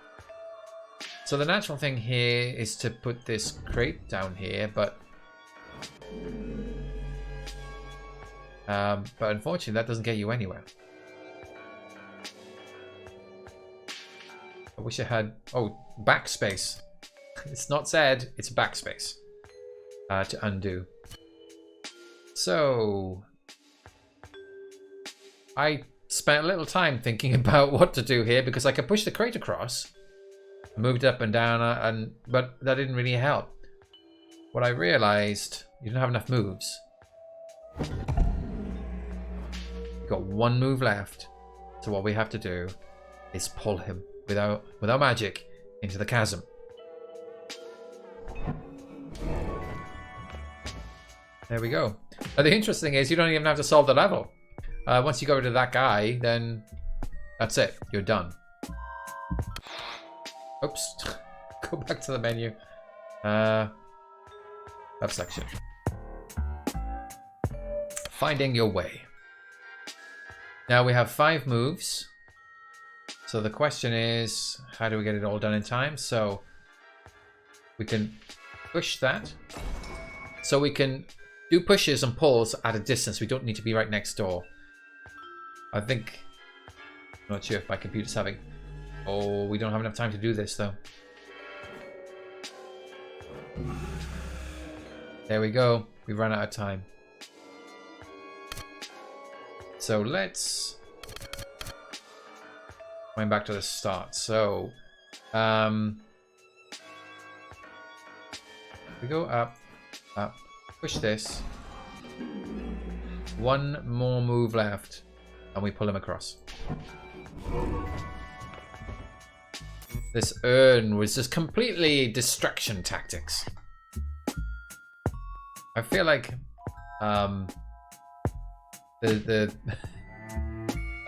So the natural thing here is to put this crate down here, but unfortunately that doesn't get you anywhere. I wish I had, oh, backspace. It's not Z, it's backspace to undo. So I spent a little time thinking about what to do here because I could push the crate across, moved up and down, but that didn't really help. What I realized, you don't have enough moves. You've got 1 move left, so what we have to do is pull him without magic into the chasm. There we go. Now the interesting thing is you don't even have to solve the level. Once you go to that guy, then that's it. You're done. Oops. Go back to the menu. Subsection. Finding your way. Now we have 5 moves. So the question is, how do we get it all done in time? So we can push that. So we can do pushes and pulls at a distance. We don't need to be right next door. I think, I'm not sure if my computer's having, oh, we don't have enough time to do this though. There we go. We ran out of time. So let's going back to the start. So we go up, up, push this. 1 more move left, and we pull him across. This urn was just completely distraction tactics. I feel like I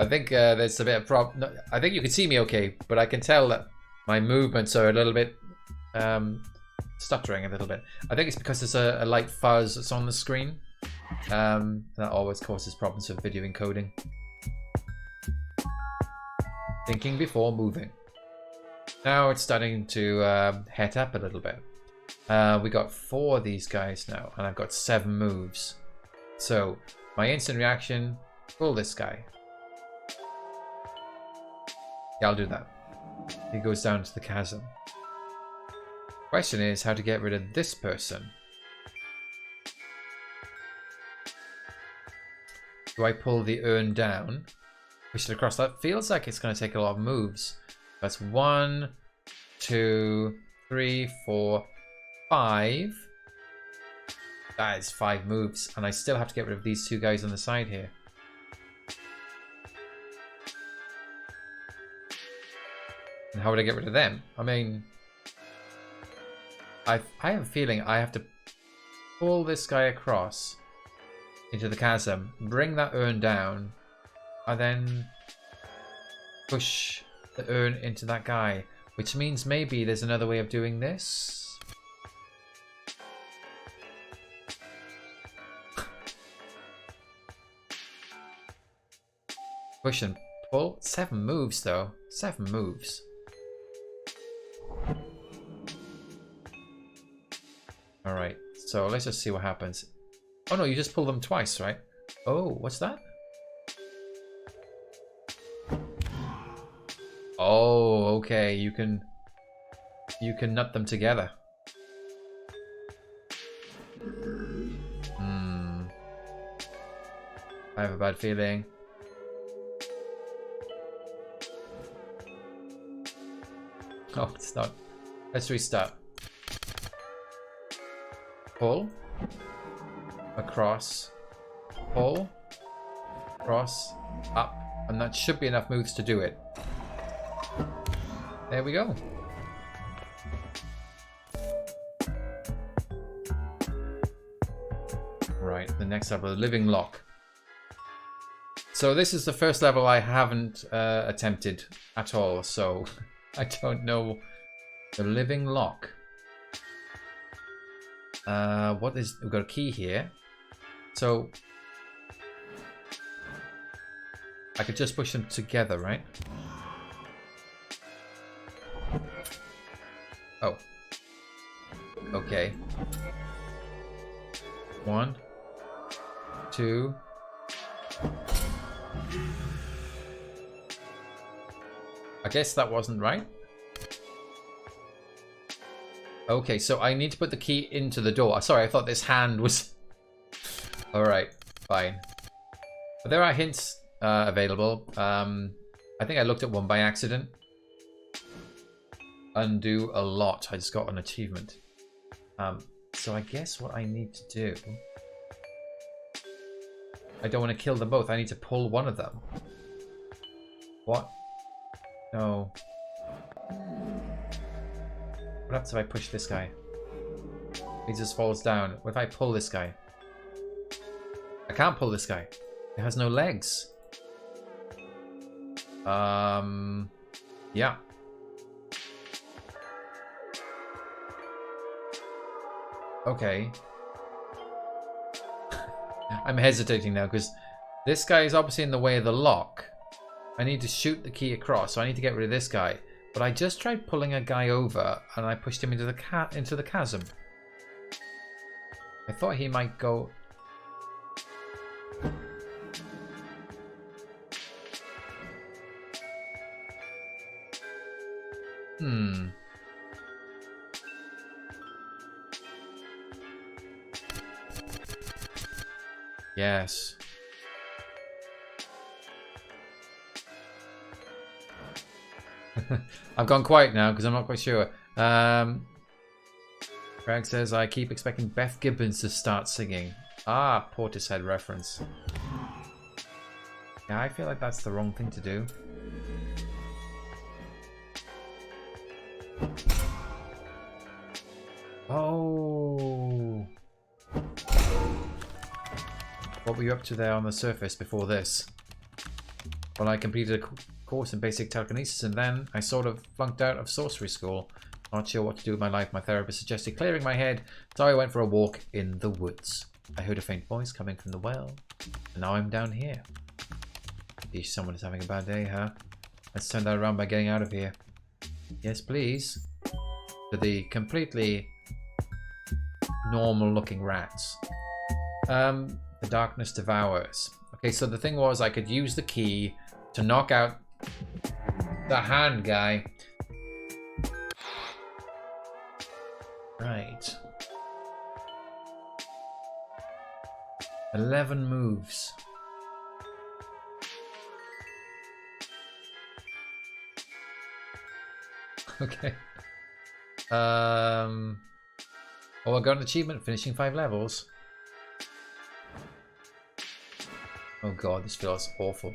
think there's a bit of problem. I think you can see me okay, but I can tell that my movements are a little bit stuttering a little bit. I think it's because there's a light fuzz that's on the screen. That always causes problems with video encoding. Thinking before moving. Now it's starting to head up a little bit. We got 4 of these guys now, and I've got 7 moves. So my instant reaction, pull this guy. Yeah, I'll do that. He goes down to the chasm. Question is how to get rid of this person. Do I pull the urn down? Push it across. That feels like it's going to take a lot of moves. That's 1, 2, 3, 4, 5. That is 5 moves. And I still have to get rid of these 2 guys on the side here. And how would I get rid of them? I mean, I have a feeling I have to pull this guy across into the chasm, bring that urn down, and then push the urn into that guy, which means maybe there's another way of doing this. Push and pull. 7 moves though. 7 moves. Alright, so let's just see what happens. Oh no, you just pull them twice, right? Oh, what's that? Oh, okay, you can nut them together. I have a bad feeling. Oh, it's not. Let's restart. Pull. Across. Pull. Across. Up. And that should be enough moves to do it. There we go. Right, the next level, the living lock. So this is the first level I haven't attempted at all, so I don't know. The living lock. What is... We've got a key here. So I could just push them together, right? Oh. Okay. 1, 2. I guess that wasn't right. Okay, so I need to put the key into the door. Sorry, I thought this hand was... Alright, fine. But there are hints available. I think I looked at one by accident. Undo a lot. I just got an achievement. So I guess what I need to do... I don't want to kill them both. I need to pull one of them. What? No. What happens if I push this guy? He just falls down. What if I pull this guy? I can't pull this guy. It has no legs. Yeah. Okay. I'm hesitating now because this guy is obviously in the way of the lock. I need to shoot the key across, so I need to get rid of this guy. But I just tried pulling a guy over and I pushed him into the chasm. I thought he might go... Yes. I've gone quiet now because I'm not quite sure. Greg says, I keep expecting Beth Gibbons to start singing. Ah, Portishead reference. Yeah, I feel like that's the wrong thing to do. Oh. What were you up to there on the surface before this? Well, I completed a course in basic telekinesis and then I sort of flunked out of sorcery school. Not sure what to do with my life. My therapist suggested clearing my head, so I went for a walk in the woods. I heard a faint voice coming from the well, and now I'm down here. Geez, someone is having a bad day, huh? Let's turn that around by getting out of here. Yes, please. For the completely normal-looking rats. The darkness devours. Okay, so the thing was I could use the key to knock out the hand guy. Right. 11 moves. Okay. Oh, I got an achievement finishing 5 levels. Oh god, this feels awful.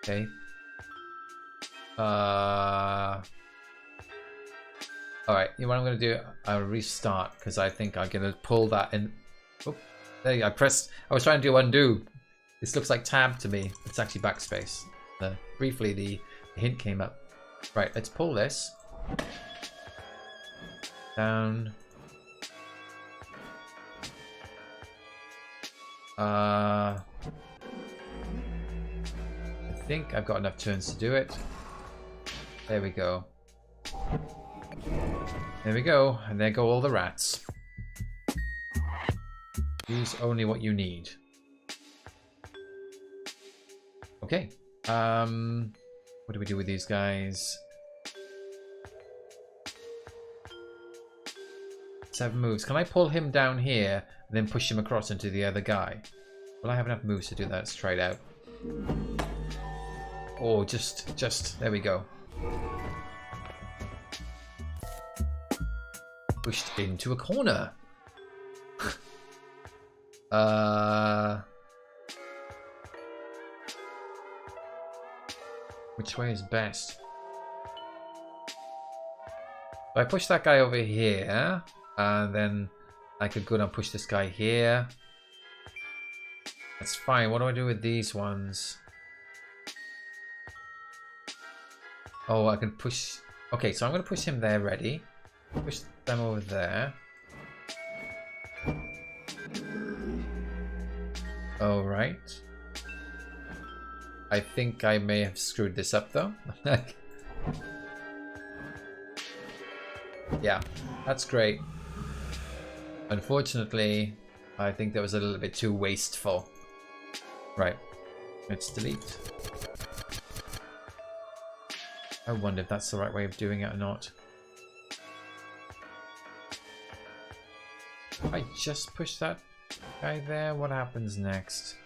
Okay. Alright, you know what I'm going to do? I'll restart because I think I'm going to pull that in. Oh, there you go. I was trying to do undo. This looks like tab to me. It's actually backspace. Briefly, the hint came up. Right, let's pull this. Down. I think I've got enough turns to do it. There we go. There we go. And there go all the rats. Use only what you need. Okay. What do we do with these guys? 7 moves. Can I pull him down here and then push him across into the other guy? Will I have enough moves to do that? Let's try it out. Oh, just there we go. Pushed into a corner. Which way is best? If I push that guy over here, and then I could go and push this guy here. That's fine. What do I do with these ones? Oh, I can push... Okay, so I'm going to push him there ready. Push them over there. Alright. I think I may have screwed this up though. Yeah, that's great. Unfortunately, I think that was a little bit too wasteful. Right, let's delete. I wonder if that's the right way of doing it or not. If I just push that guy there, what happens next?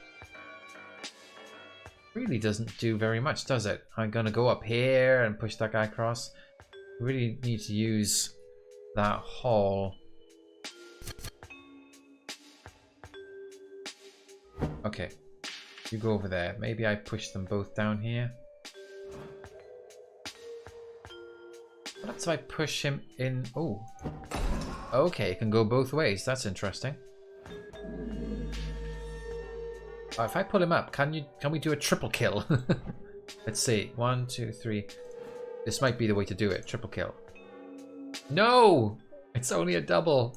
Really doesn't do very much, does it? I'm gonna go up here and push that guy across. Really need to use that hole. Okay, you go over there. Maybe I push them both down here. What if I push him in? Oh, okay, it can go both ways. That's interesting. If I pull him up, can we do a triple kill? Let's see. 1, 2, 3. This might be the way to do it. Triple kill. No! It's only a double.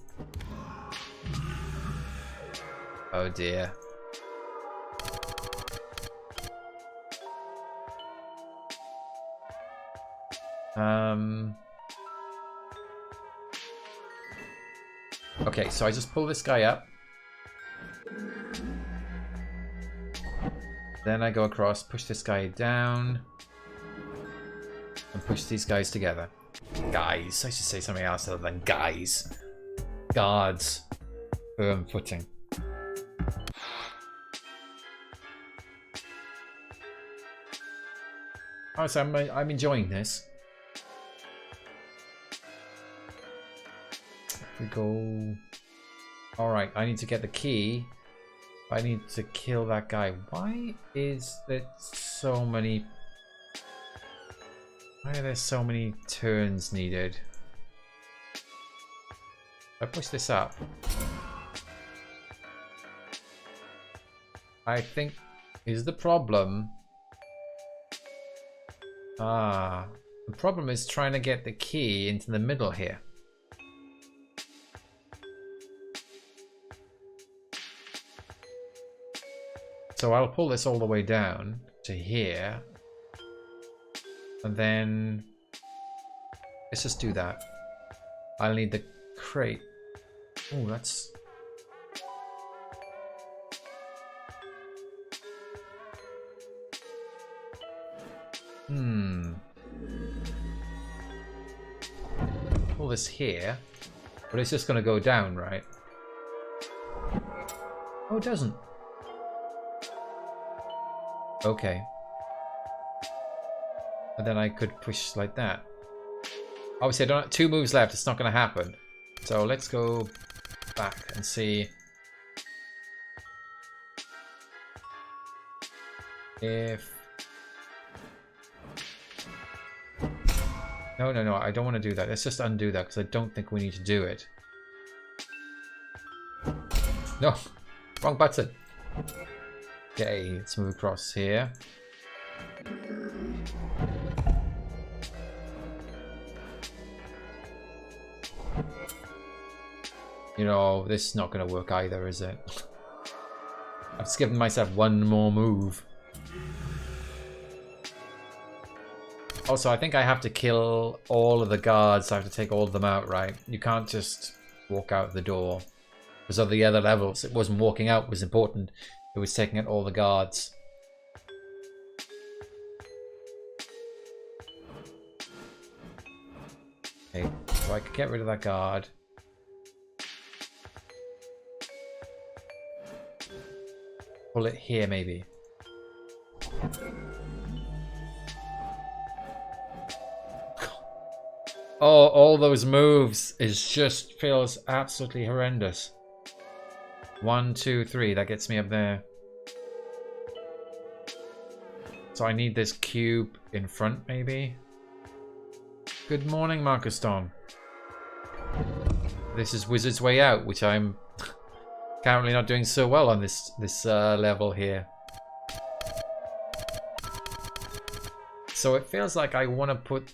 Oh dear. Okay, so I just pull this guy up. Then I go across, push this guy down, and push these guys together. Guys, I should say something else other than guys. Guards. Firm footing. Oh, so I'm enjoying this. If we go... Alright, I need to get the key. I need to kill that guy. Why is there so many... Why are there so many turns needed? If I push this up, I think is the problem. The problem is trying to get the key into the middle here. So I'll pull this all the way down to here. And then let's just do that. I'll need the crate. Oh, that's... Pull this here. But it's just going to go down, right? Oh, it doesn't. Okay. And then I could push like that. Obviously, I don't have 2 moves left. It's not going to happen. So let's go back and see if... No, I don't want to do that. Let's just undo that because I don't think we need to do it. No, wrong button. Okay, let's move across here. You know, this is not going to work either, is it? I've just given myself 1 more move. Also, I think I have to kill all of the guards. I have to take all of them out, right? You can't just walk out the door. Because of the other levels, it wasn't walking out was important. It was taking out all the guards. Okay, so I could get rid of that guard. Pull it here, maybe. Oh, all those moves just feels absolutely horrendous. 1, 2, 3, that gets me up there. So I need this cube in front, maybe. Good morning, Marcus Don. This is Wizard's Way Out, which I'm currently not doing so well on this level here. So it feels like I want to put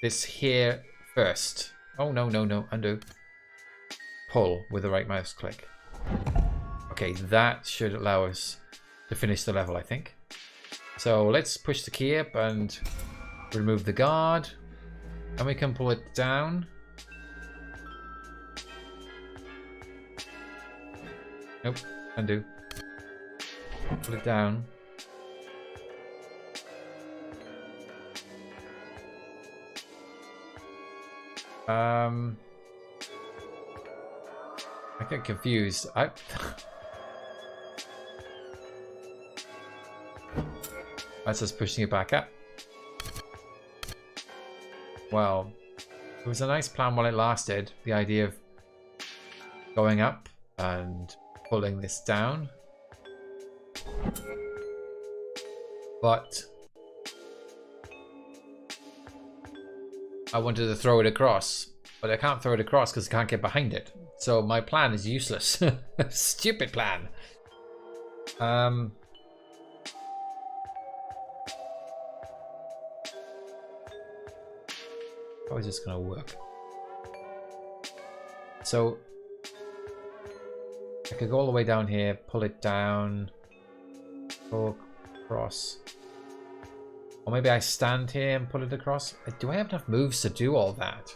this here first. Oh, no, no, no. Undo. Pull with the right mouse click. Okay, that should allow us to finish the level, I think. So let's push the key up and remove the guard. And we can pull it down. Nope, undo. Pull it down. I get confused. That's just pushing it back up. Well, it was a nice plan while it lasted. The idea of going up and pulling this down. But I wanted to throw it across. But I can't throw it across because I can't get behind it. So my plan is useless. Stupid plan. How is this going to work? So I could go all the way down here, pull it down, go across. Or maybe I stand here and pull it across. Do I have enough moves to do all that?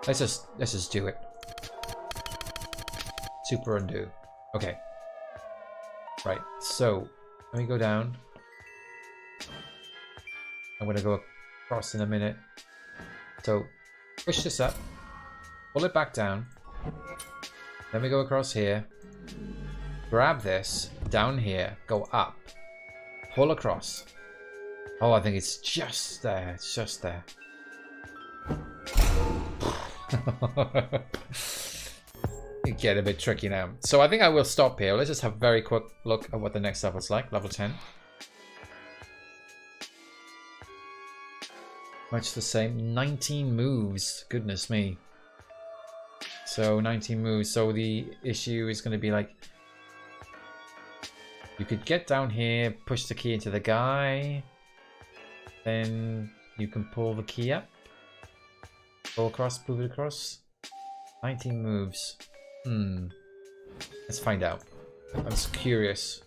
Let's just do it. Super undo. Okay. Right, so let me go down. I'm gonna go across in a minute. So push this up, pull it back down. Then we go across here. Grab this down here, go up, pull across. Oh, I think it's just there. It's just there. It get a bit tricky now. So I think I will stop here. Let's just have a very quick look at what the next level's like. Level 10. Much the same. 19 moves. Goodness me. So 19 moves. So the issue is going to be like... You could get down here, push the key into the guy. Then you can pull the key up. Pull across, move it across. 19 moves. Let's find out. I'm just curious.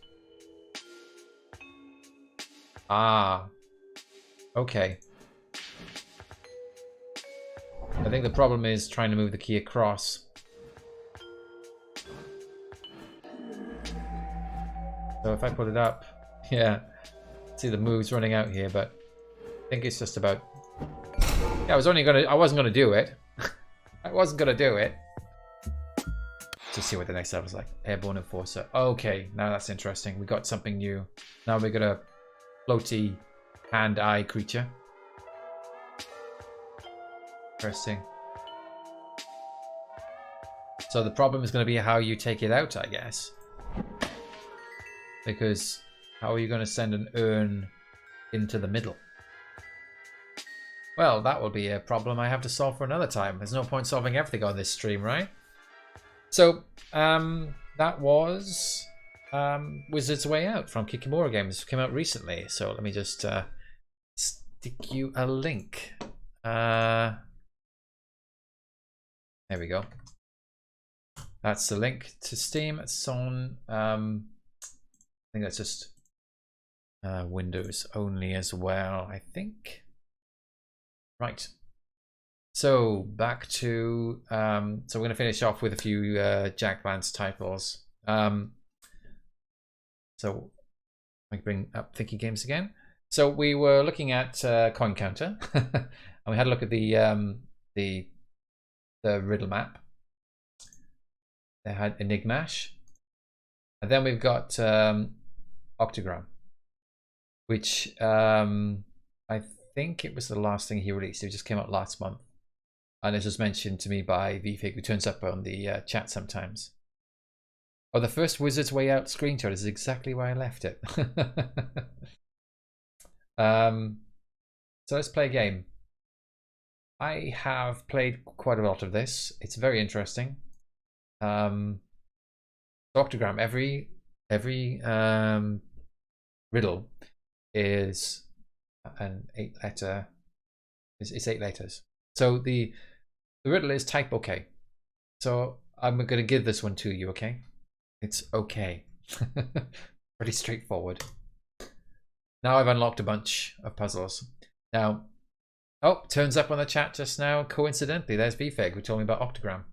Ah. Okay. I think the problem is trying to move the key across. So if I put it up, yeah. See the moves running out here, but I think it's just about... Yeah, I wasn't gonna do it. I wasn't gonna do it. To see what the next level's like. Airborne Enforcer. Okay, now that's interesting. We got something new. Now we got a floaty hand-eye creature. Interesting. So the problem is going to be how you take it out, I guess. Because how are you going to send an urn into the middle? Well, that will be a problem I have to solve for another time. There's no point solving everything on this stream, right? So, that was Wizard's Way Out from Kikimora Games. It came out recently. So let me just stick you a link. There we go. That's the link to Steam. It's on, I think that's just Windows only as well, I think. Right. So back to, so we're going to finish off with a few Jack Vance titles. So I can bring up Thinky Games again. So we were looking at Coin Counter, and we had a look at the Riddle map. They had ENIGMASH, and then we've got OCTOGRAM, which I think it was the last thing he released. It just came out last month. And it was mentioned to me by VFig, who turns up on the chat sometimes. Oh, the first Wizard's Way Out screenshot is exactly where I left it. So let's play a game. I have played quite a lot of this. It's very interesting. OCTOGRAM. Every riddle is an 8-letter. It's 8 letters. So the riddle is type OK. So I'm going to give this one to you. Okay, it's okay. Pretty straightforward. Now I've unlocked a bunch of puzzles. Now, oh, turns up on the chat just now. Coincidentally, there's VFeg who told me about OCTOGRAM.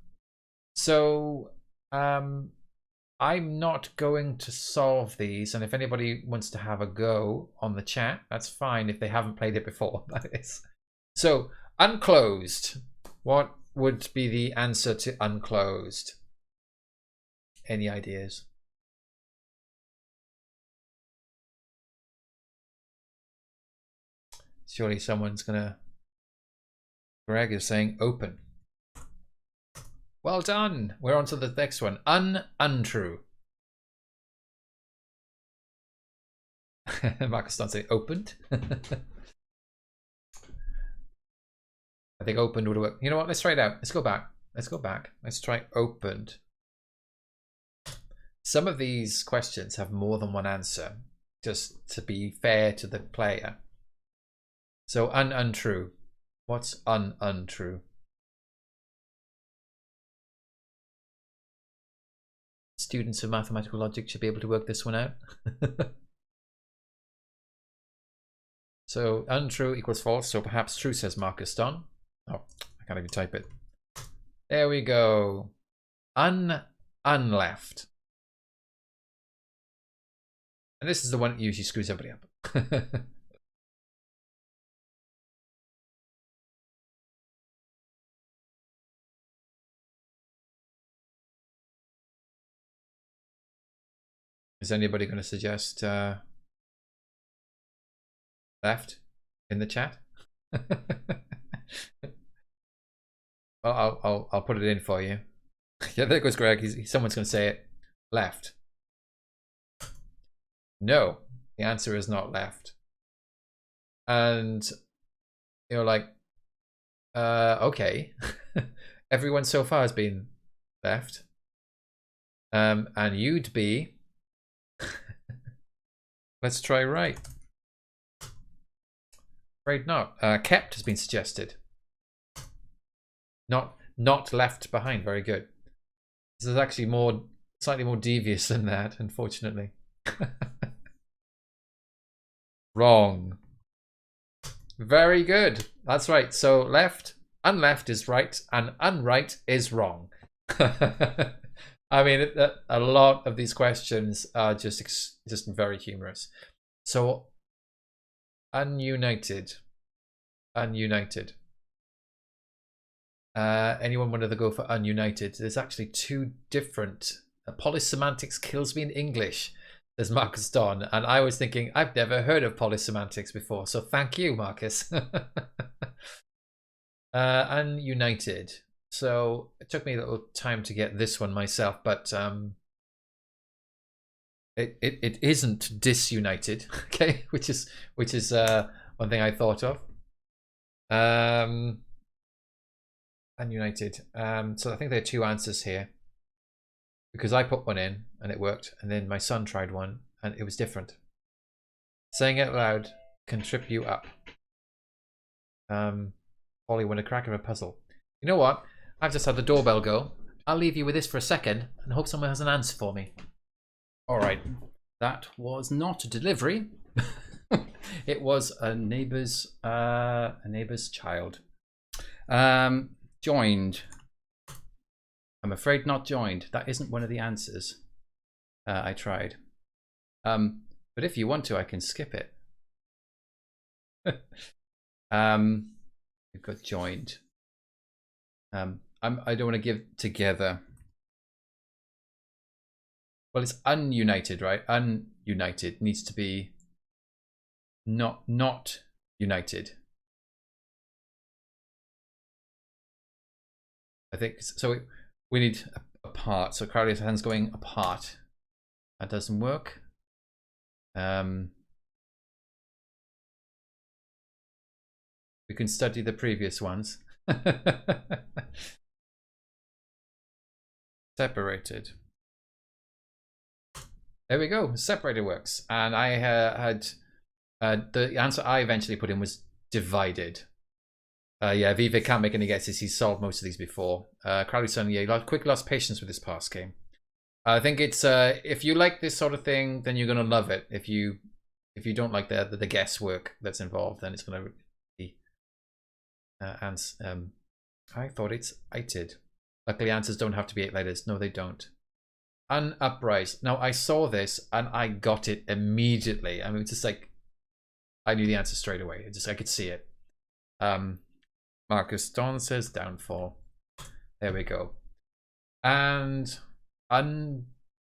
So I'm not going to solve these, and if anybody wants to have a go on the chat, that's fine if they haven't played it before. That is. So unclosed. What would be the answer to unclosed? Any ideas? Surely someone's gonna. Greg is saying open. Well done. We're on to the next one. Untrue. Marcus don't say opened. I think opened would work. You know what? Let's try it out. Let's go back. Let's go back. Let's try opened. Some of these questions have more than one answer, just to be fair to the player. So untrue. What's untrue? Students of mathematical logic should be able to work this one out. So untrue equals false. So perhaps true, says Marcus Don. Oh, I can't even type it. There we go. Unleft. And this is the one that usually screws everybody up. Is anybody going to suggest left in the chat? Well, I'll put it in for you. Yeah, there goes Greg. Someone's going to say it. Left. No, the answer is not left. And you're like, okay. Everyone so far has been left. And you'd be. Let's try right. Afraid not. Kept has been suggested. Not left behind. Very good. This is actually slightly more devious than that, unfortunately. Wrong. Very good. That's right. So left, unleft is right, and unright is wrong. I mean, a lot of these questions are just very humorous. So ununited. Anyone want to go for ununited? There's actually two different. Polysemantics kills me in English. There's Marcus Don, and I was thinking I've never heard of polysemantics before. So thank you, Marcus. Ununited. So it took me a little time to get this one myself, but it isn't disunited. Okay, which is one thing I thought of. Ununited. So I think there are two answers here, because I put one in and it worked, and then my son tried one and it was different. Saying it loud can trip you up. Ollie, when a crack of a puzzle. You know what? I've just had the doorbell go. I'll leave you with this for a second and hope someone has an answer for me. All right. That was not a delivery. It was a neighbor's child. Joined. I'm afraid not joined. That isn't one of the answers. I tried. But if you want to, I can skip it. We've got joined. I don't want to give together. Well, it's ununited, right? Ununited needs to be not united. I think so. We need apart. So Crowley's hand's going apart. That doesn't work. We can study the previous ones. Separated. There we go. Separated works. And I had the answer I eventually put in was divided. Yeah, Vive can't make any guesses. He's solved most of these before. Crowley Son, yeah, you quick lost patience with this past game. I think it's if you like this sort of thing, then you're gonna love it. If you don't like the guesswork that's involved, then it's gonna be. I thought it's ited. Luckily, answers don't have to be 8 letters. No, they don't. Unuprise. Now I saw this and I got it immediately. I mean, it's just like I knew the answer straight away. I could see it. Marcus Don says downfall. There we go. And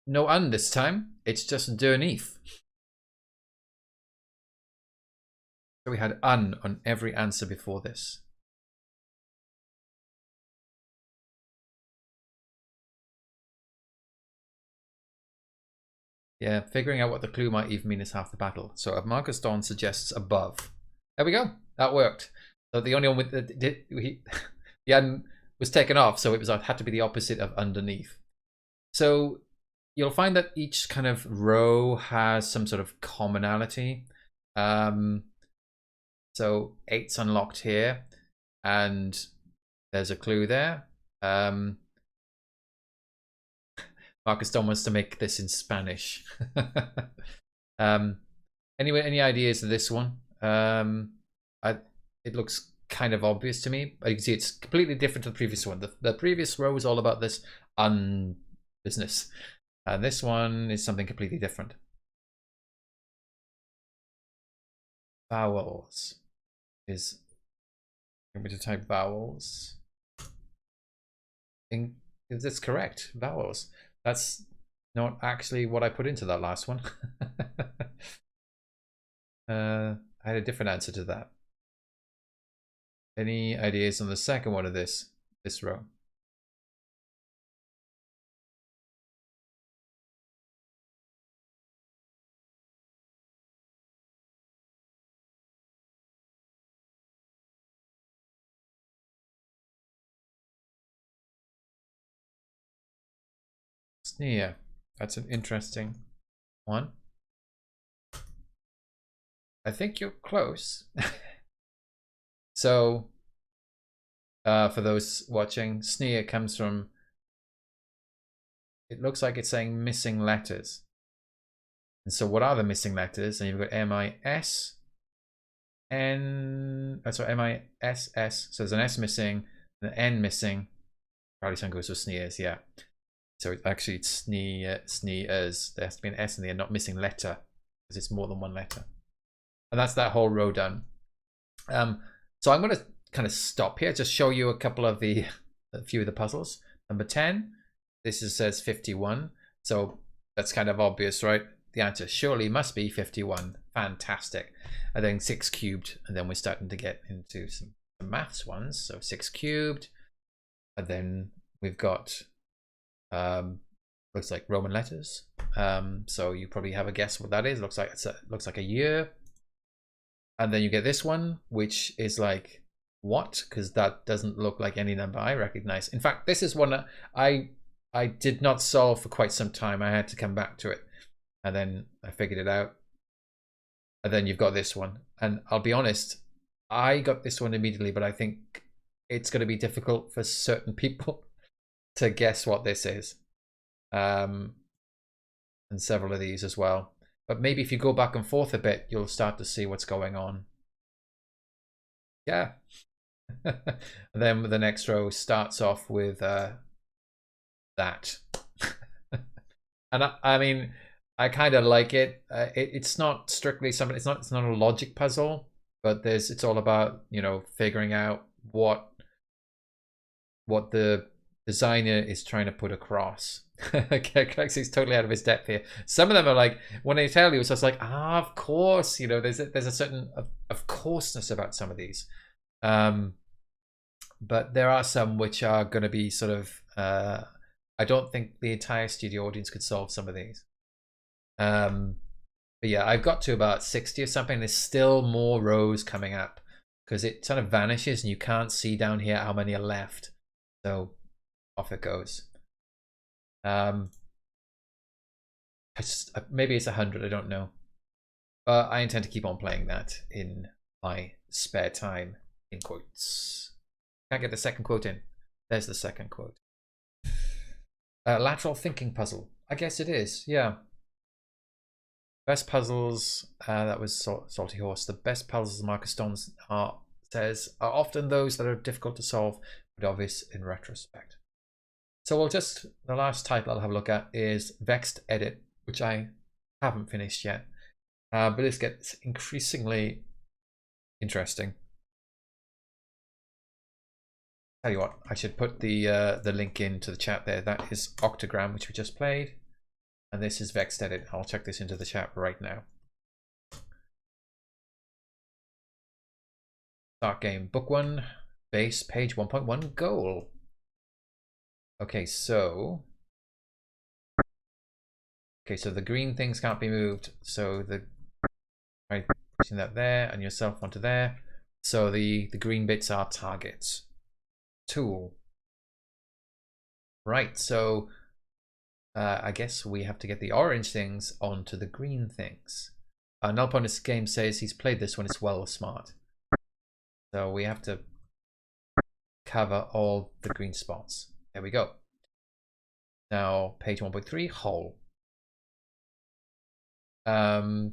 no un this time. It's just underneath. So we had un on every answer before this. Yeah, figuring out what the clue might even mean is half the battle. So Marcus Dawn suggests above. There we go. That worked. So the only one with the un was taken off, so it had to be the opposite of underneath. So you'll find that each kind of row has some sort of commonality. So 8's unlocked here, and there's a clue there. Marcus Don wants to make this in Spanish. Anyway, any ideas of this one? It looks kind of obvious to me, but you can see it's completely different to the previous one. The previous row was all about this business, and this one is something completely different. Vowels is. I'm going to type vowels. That's correct. Vowels. That's not actually what I put into that last one. I had a different answer to that. Any ideas on the second one of this row? Sneer. That's an interesting one. I think you're close. So, for those watching, sneer comes from, it looks like it's saying missing letters. And so what are the missing letters? And you've got M-I-S, N, sorry, M-I-S-S. So there's an S missing, an N missing. Probably some goes with sneers, yeah. So it's actually sneers. There has to be an S in there, not missing letter, because it's more than one letter. And that's that whole row done. So I'm going to kind of stop here, just show you a few of the puzzles. Number 10, this says 51. So that's kind of obvious, right? The answer surely must be 51. Fantastic. And then 6 cubed, and then we're starting to get into some maths ones. So 6 cubed, and then we've got looks like Roman letters. So you probably have a guess what that is. Looks like a year. And then you get this one, which is like what? Because that doesn't look like any number I recognize. In fact, this is one that I did not solve for quite some time. I had to come back to it, and then I figured it out. And then you've got this one, and I'll be honest, I got this one immediately, but I think it's going to be difficult for certain people to guess what this is, and several of these as well. But maybe if you go back and forth a bit, you'll start to see what's going on. Yeah. And then the next row starts off with that. And I mean, I kind of like it. It's not strictly something. It's not a logic puzzle, but it's all about, you know, figuring out what the designer is trying to put across. He's totally out of his depth here. Some of them are like, when they tell you, it's just like, of course, you know, there's a certain of courseness about some of these. But there are some which are going to be sort of, I don't think the entire studio audience could solve some of these. But yeah, I've got to about 60 or something. There's still more rows coming up. because it kind of vanishes and you can't see down here how many are left. So off it goes. Maybe it's 100, I don't know. But I intend to keep on playing that in my spare time, in quotes. Can't get the second quote in. There's the second quote. Lateral thinking puzzle. I guess it is, yeah. Best puzzles, that was Salty Horse. The best puzzles, Marcus Stone says, are often those that are difficult to solve, but obvious in retrospect. So we'll just, the last title I'll have a look at is VEXT Edit, which I haven't finished yet. But this gets increasingly interesting. Tell you what, I should put the link into the chat there. That is OCTOGRAM, which we just played. And this is VEXT Edit. I'll check this into the chat right now. Start game. Book 1, base, page 1.1, goal. Okay, so the green things can't be moved. So right, pushing that there and yourself onto there. So the green bits are targets. Tool. Right, so I guess we have to get the orange things onto the green things. Null Opponent's game says he's played this one, it's well smart. So we have to cover all the green spots. There we go. Now, page 1.3, hole.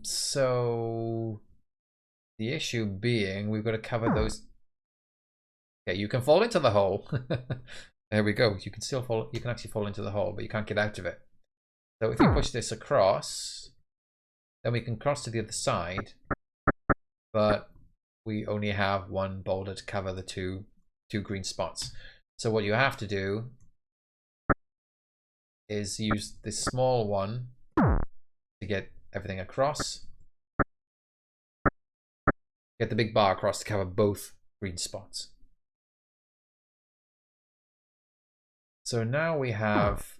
So the issue being we've got to cover those. Okay, you can fall into the hole. There we go. You can still fall. You can actually fall into the hole, but you can't get out of it. So if you push this across, then we can cross to the other side. But we only have one boulder to cover the two green spots. So what you have to do is use this small one to get everything across. Get the big bar across to cover both green spots. So now we have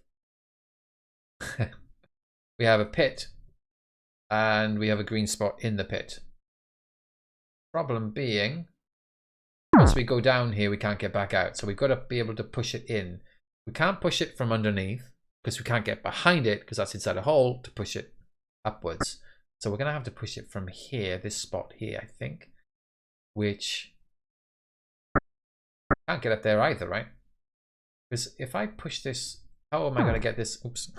we have a pit and we have a green spot in the pit. Problem being, once we go down here, we can't get back out. So we've got to be able to push it in. We can't push it from underneath because we can't get behind it because that's inside a hole to push it upwards. So we're going to have to push it from here, this spot here, I think, which can't get up there either, right? Because if I push this, how am I going to get this? Oops.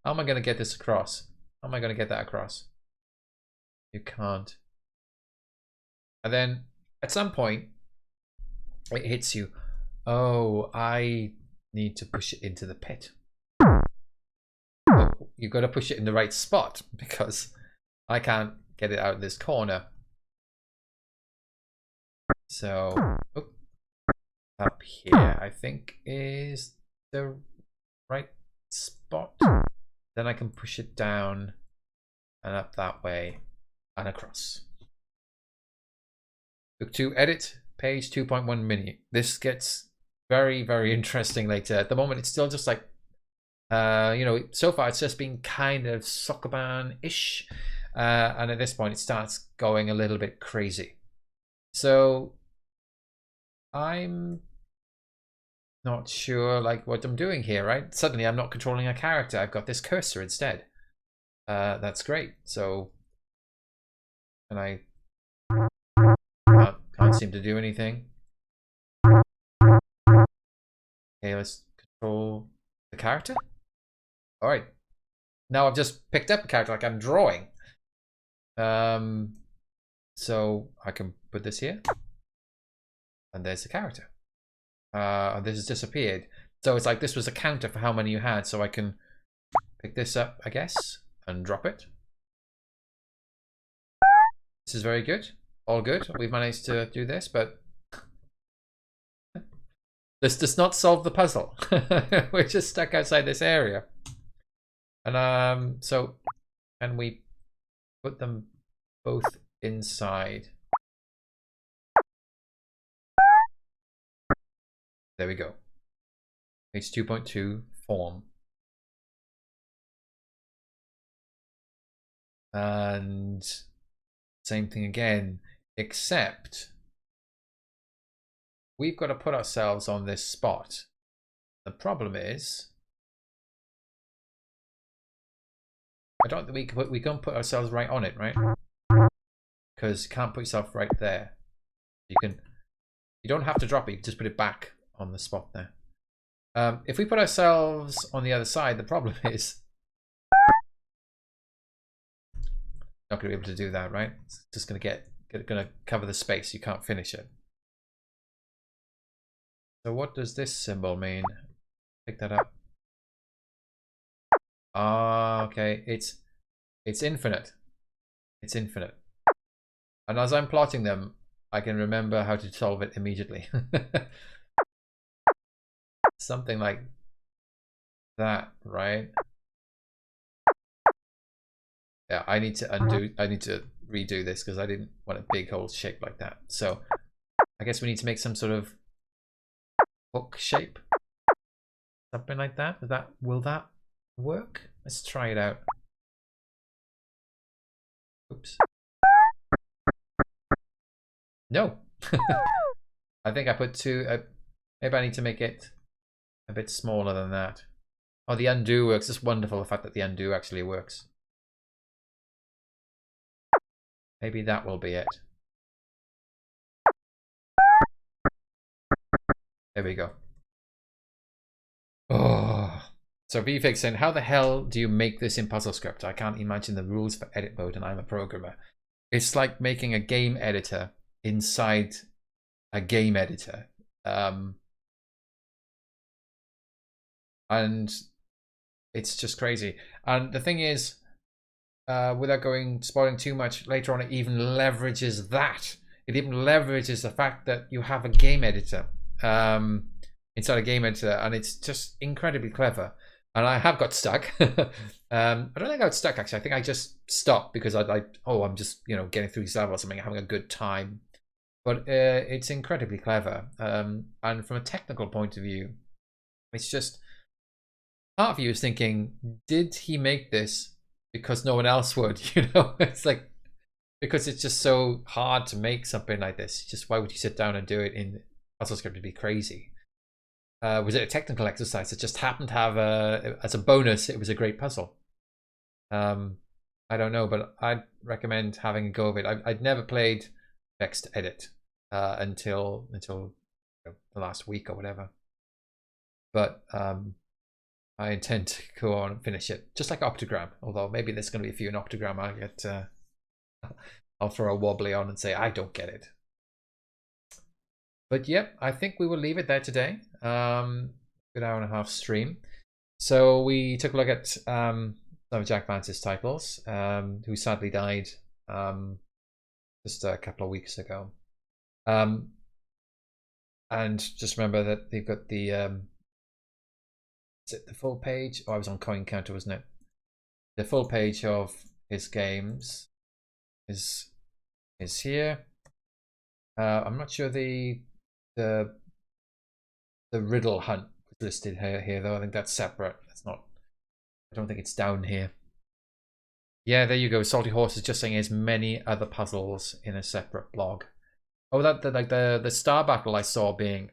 How am I going to get this across? How am I going to get that across? You can't. And then at some point, it hits you. Oh, I need to push it into the pit. Oh, you've got to push it in the right spot because I can't get it out of this corner. So, oh, up here, I think is the right spot. Then I can push it down and up that way and across. Book 2, edit, page 2.1 mini. This gets very, very interesting later. At the moment, it's still just like, you know, so far it's just been kind of Sokoban-ish. And at this point, it starts going a little bit crazy. So I'm not sure like what I'm doing here, right? Suddenly I'm not controlling a character. I've got this cursor instead. That's great. So, and I can't seem to do anything. Okay, let's control the character. All right. Now I've just picked up a character like I'm drawing. So I can put this here. And there's the character. This has disappeared. So it's like this was a counter for how many you had. So I can pick this up, I guess, and drop it. This is very good. All good. We've managed to do this, but this does not solve the puzzle. We're just stuck outside this area. And so can we put them both inside? There we go. Page 2.2, form. And same thing again, except we've got to put ourselves on this spot. The problem is, I don't think we can't put ourselves right on it, right? Because you can't put yourself right there. You don't have to drop it, you just put it back on the spot there. If we put ourselves on the other side, the problem is not going to be able to do that, right? It's just going to cover the space. You can't finish it. So what does this symbol mean? Pick that up. Ah, okay. It's infinite. It's infinite. And as I'm plotting them, I can remember how to solve it immediately. Something like that, right? Yeah, I need to redo this because I didn't want a big hole shaped like that. So I guess we need to make some sort of hook shape. Something like that. Will that work? Let's try it out. Oops. No. I think I put two. Maybe I need to make it a bit smaller than that. Oh, the undo works. It's wonderful, the fact that the undo actually works. Maybe that will be it. There we go. Oh. So VFix saying, how the hell do you make this in PuzzleScript? I can't imagine the rules for edit mode and I'm a programmer. It's like making a game editor inside a game editor. And it's just crazy. And the thing is, without spoiling too much, later on it even leverages that. It even leverages the fact that you have a game editor inside a game editor, and it's just incredibly clever. And I have got stuck. I don't think I got stuck actually. I think I just stopped because I'm just getting through these levels. I'm having a good time. But it's incredibly clever. And from a technical point of view, it's just part of you is thinking, did he make this because no one else would? It's like, because it's just so hard to make something like this. Just why would you sit down and do it in PuzzleScript? It'd be crazy. Was it a technical exercise that just happened to have as a bonus, it was a great puzzle? I don't know, but I'd recommend having a go of it. I'd never played VEXT Edit until the last week or whatever. But I intend to go on and finish it, just like OCTOGRAM. Although maybe there's going to be a few in OCTOGRAM I'll throw a wobbly on and say I don't get it. But yep, I think we will leave it there today. Good hour and a half stream. So we took a look at some of Jack Vance's titles, who sadly died just a couple of weeks ago. And just remember that they've got the is it the full page? Oh, I was on Coin Counter, wasn't it? The full page of his games is here. I'm not sure the Riddle hunt was listed here though. I think that's separate. That's not. I don't think it's down here. Yeah, there you go. Salty Horse is just saying there's many other puzzles in a separate blog. Oh, like the star battle I saw being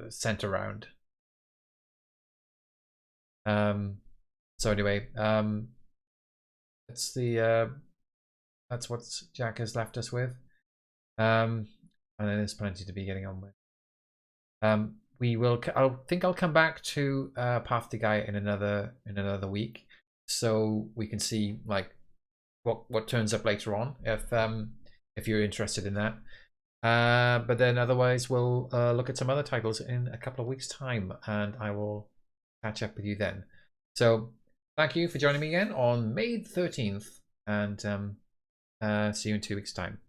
sent around. So anyway, that's what Jack has left us with. And then there's plenty to be getting on with. I think I'll come back to Path to Gaea in another week, so we can see like what turns up later on if you're interested in that. But then otherwise we'll look at some other titles in a couple of weeks' time, and I will catch up with you then. So thank you for joining me again on May 13th, and see you in 2 weeks' time.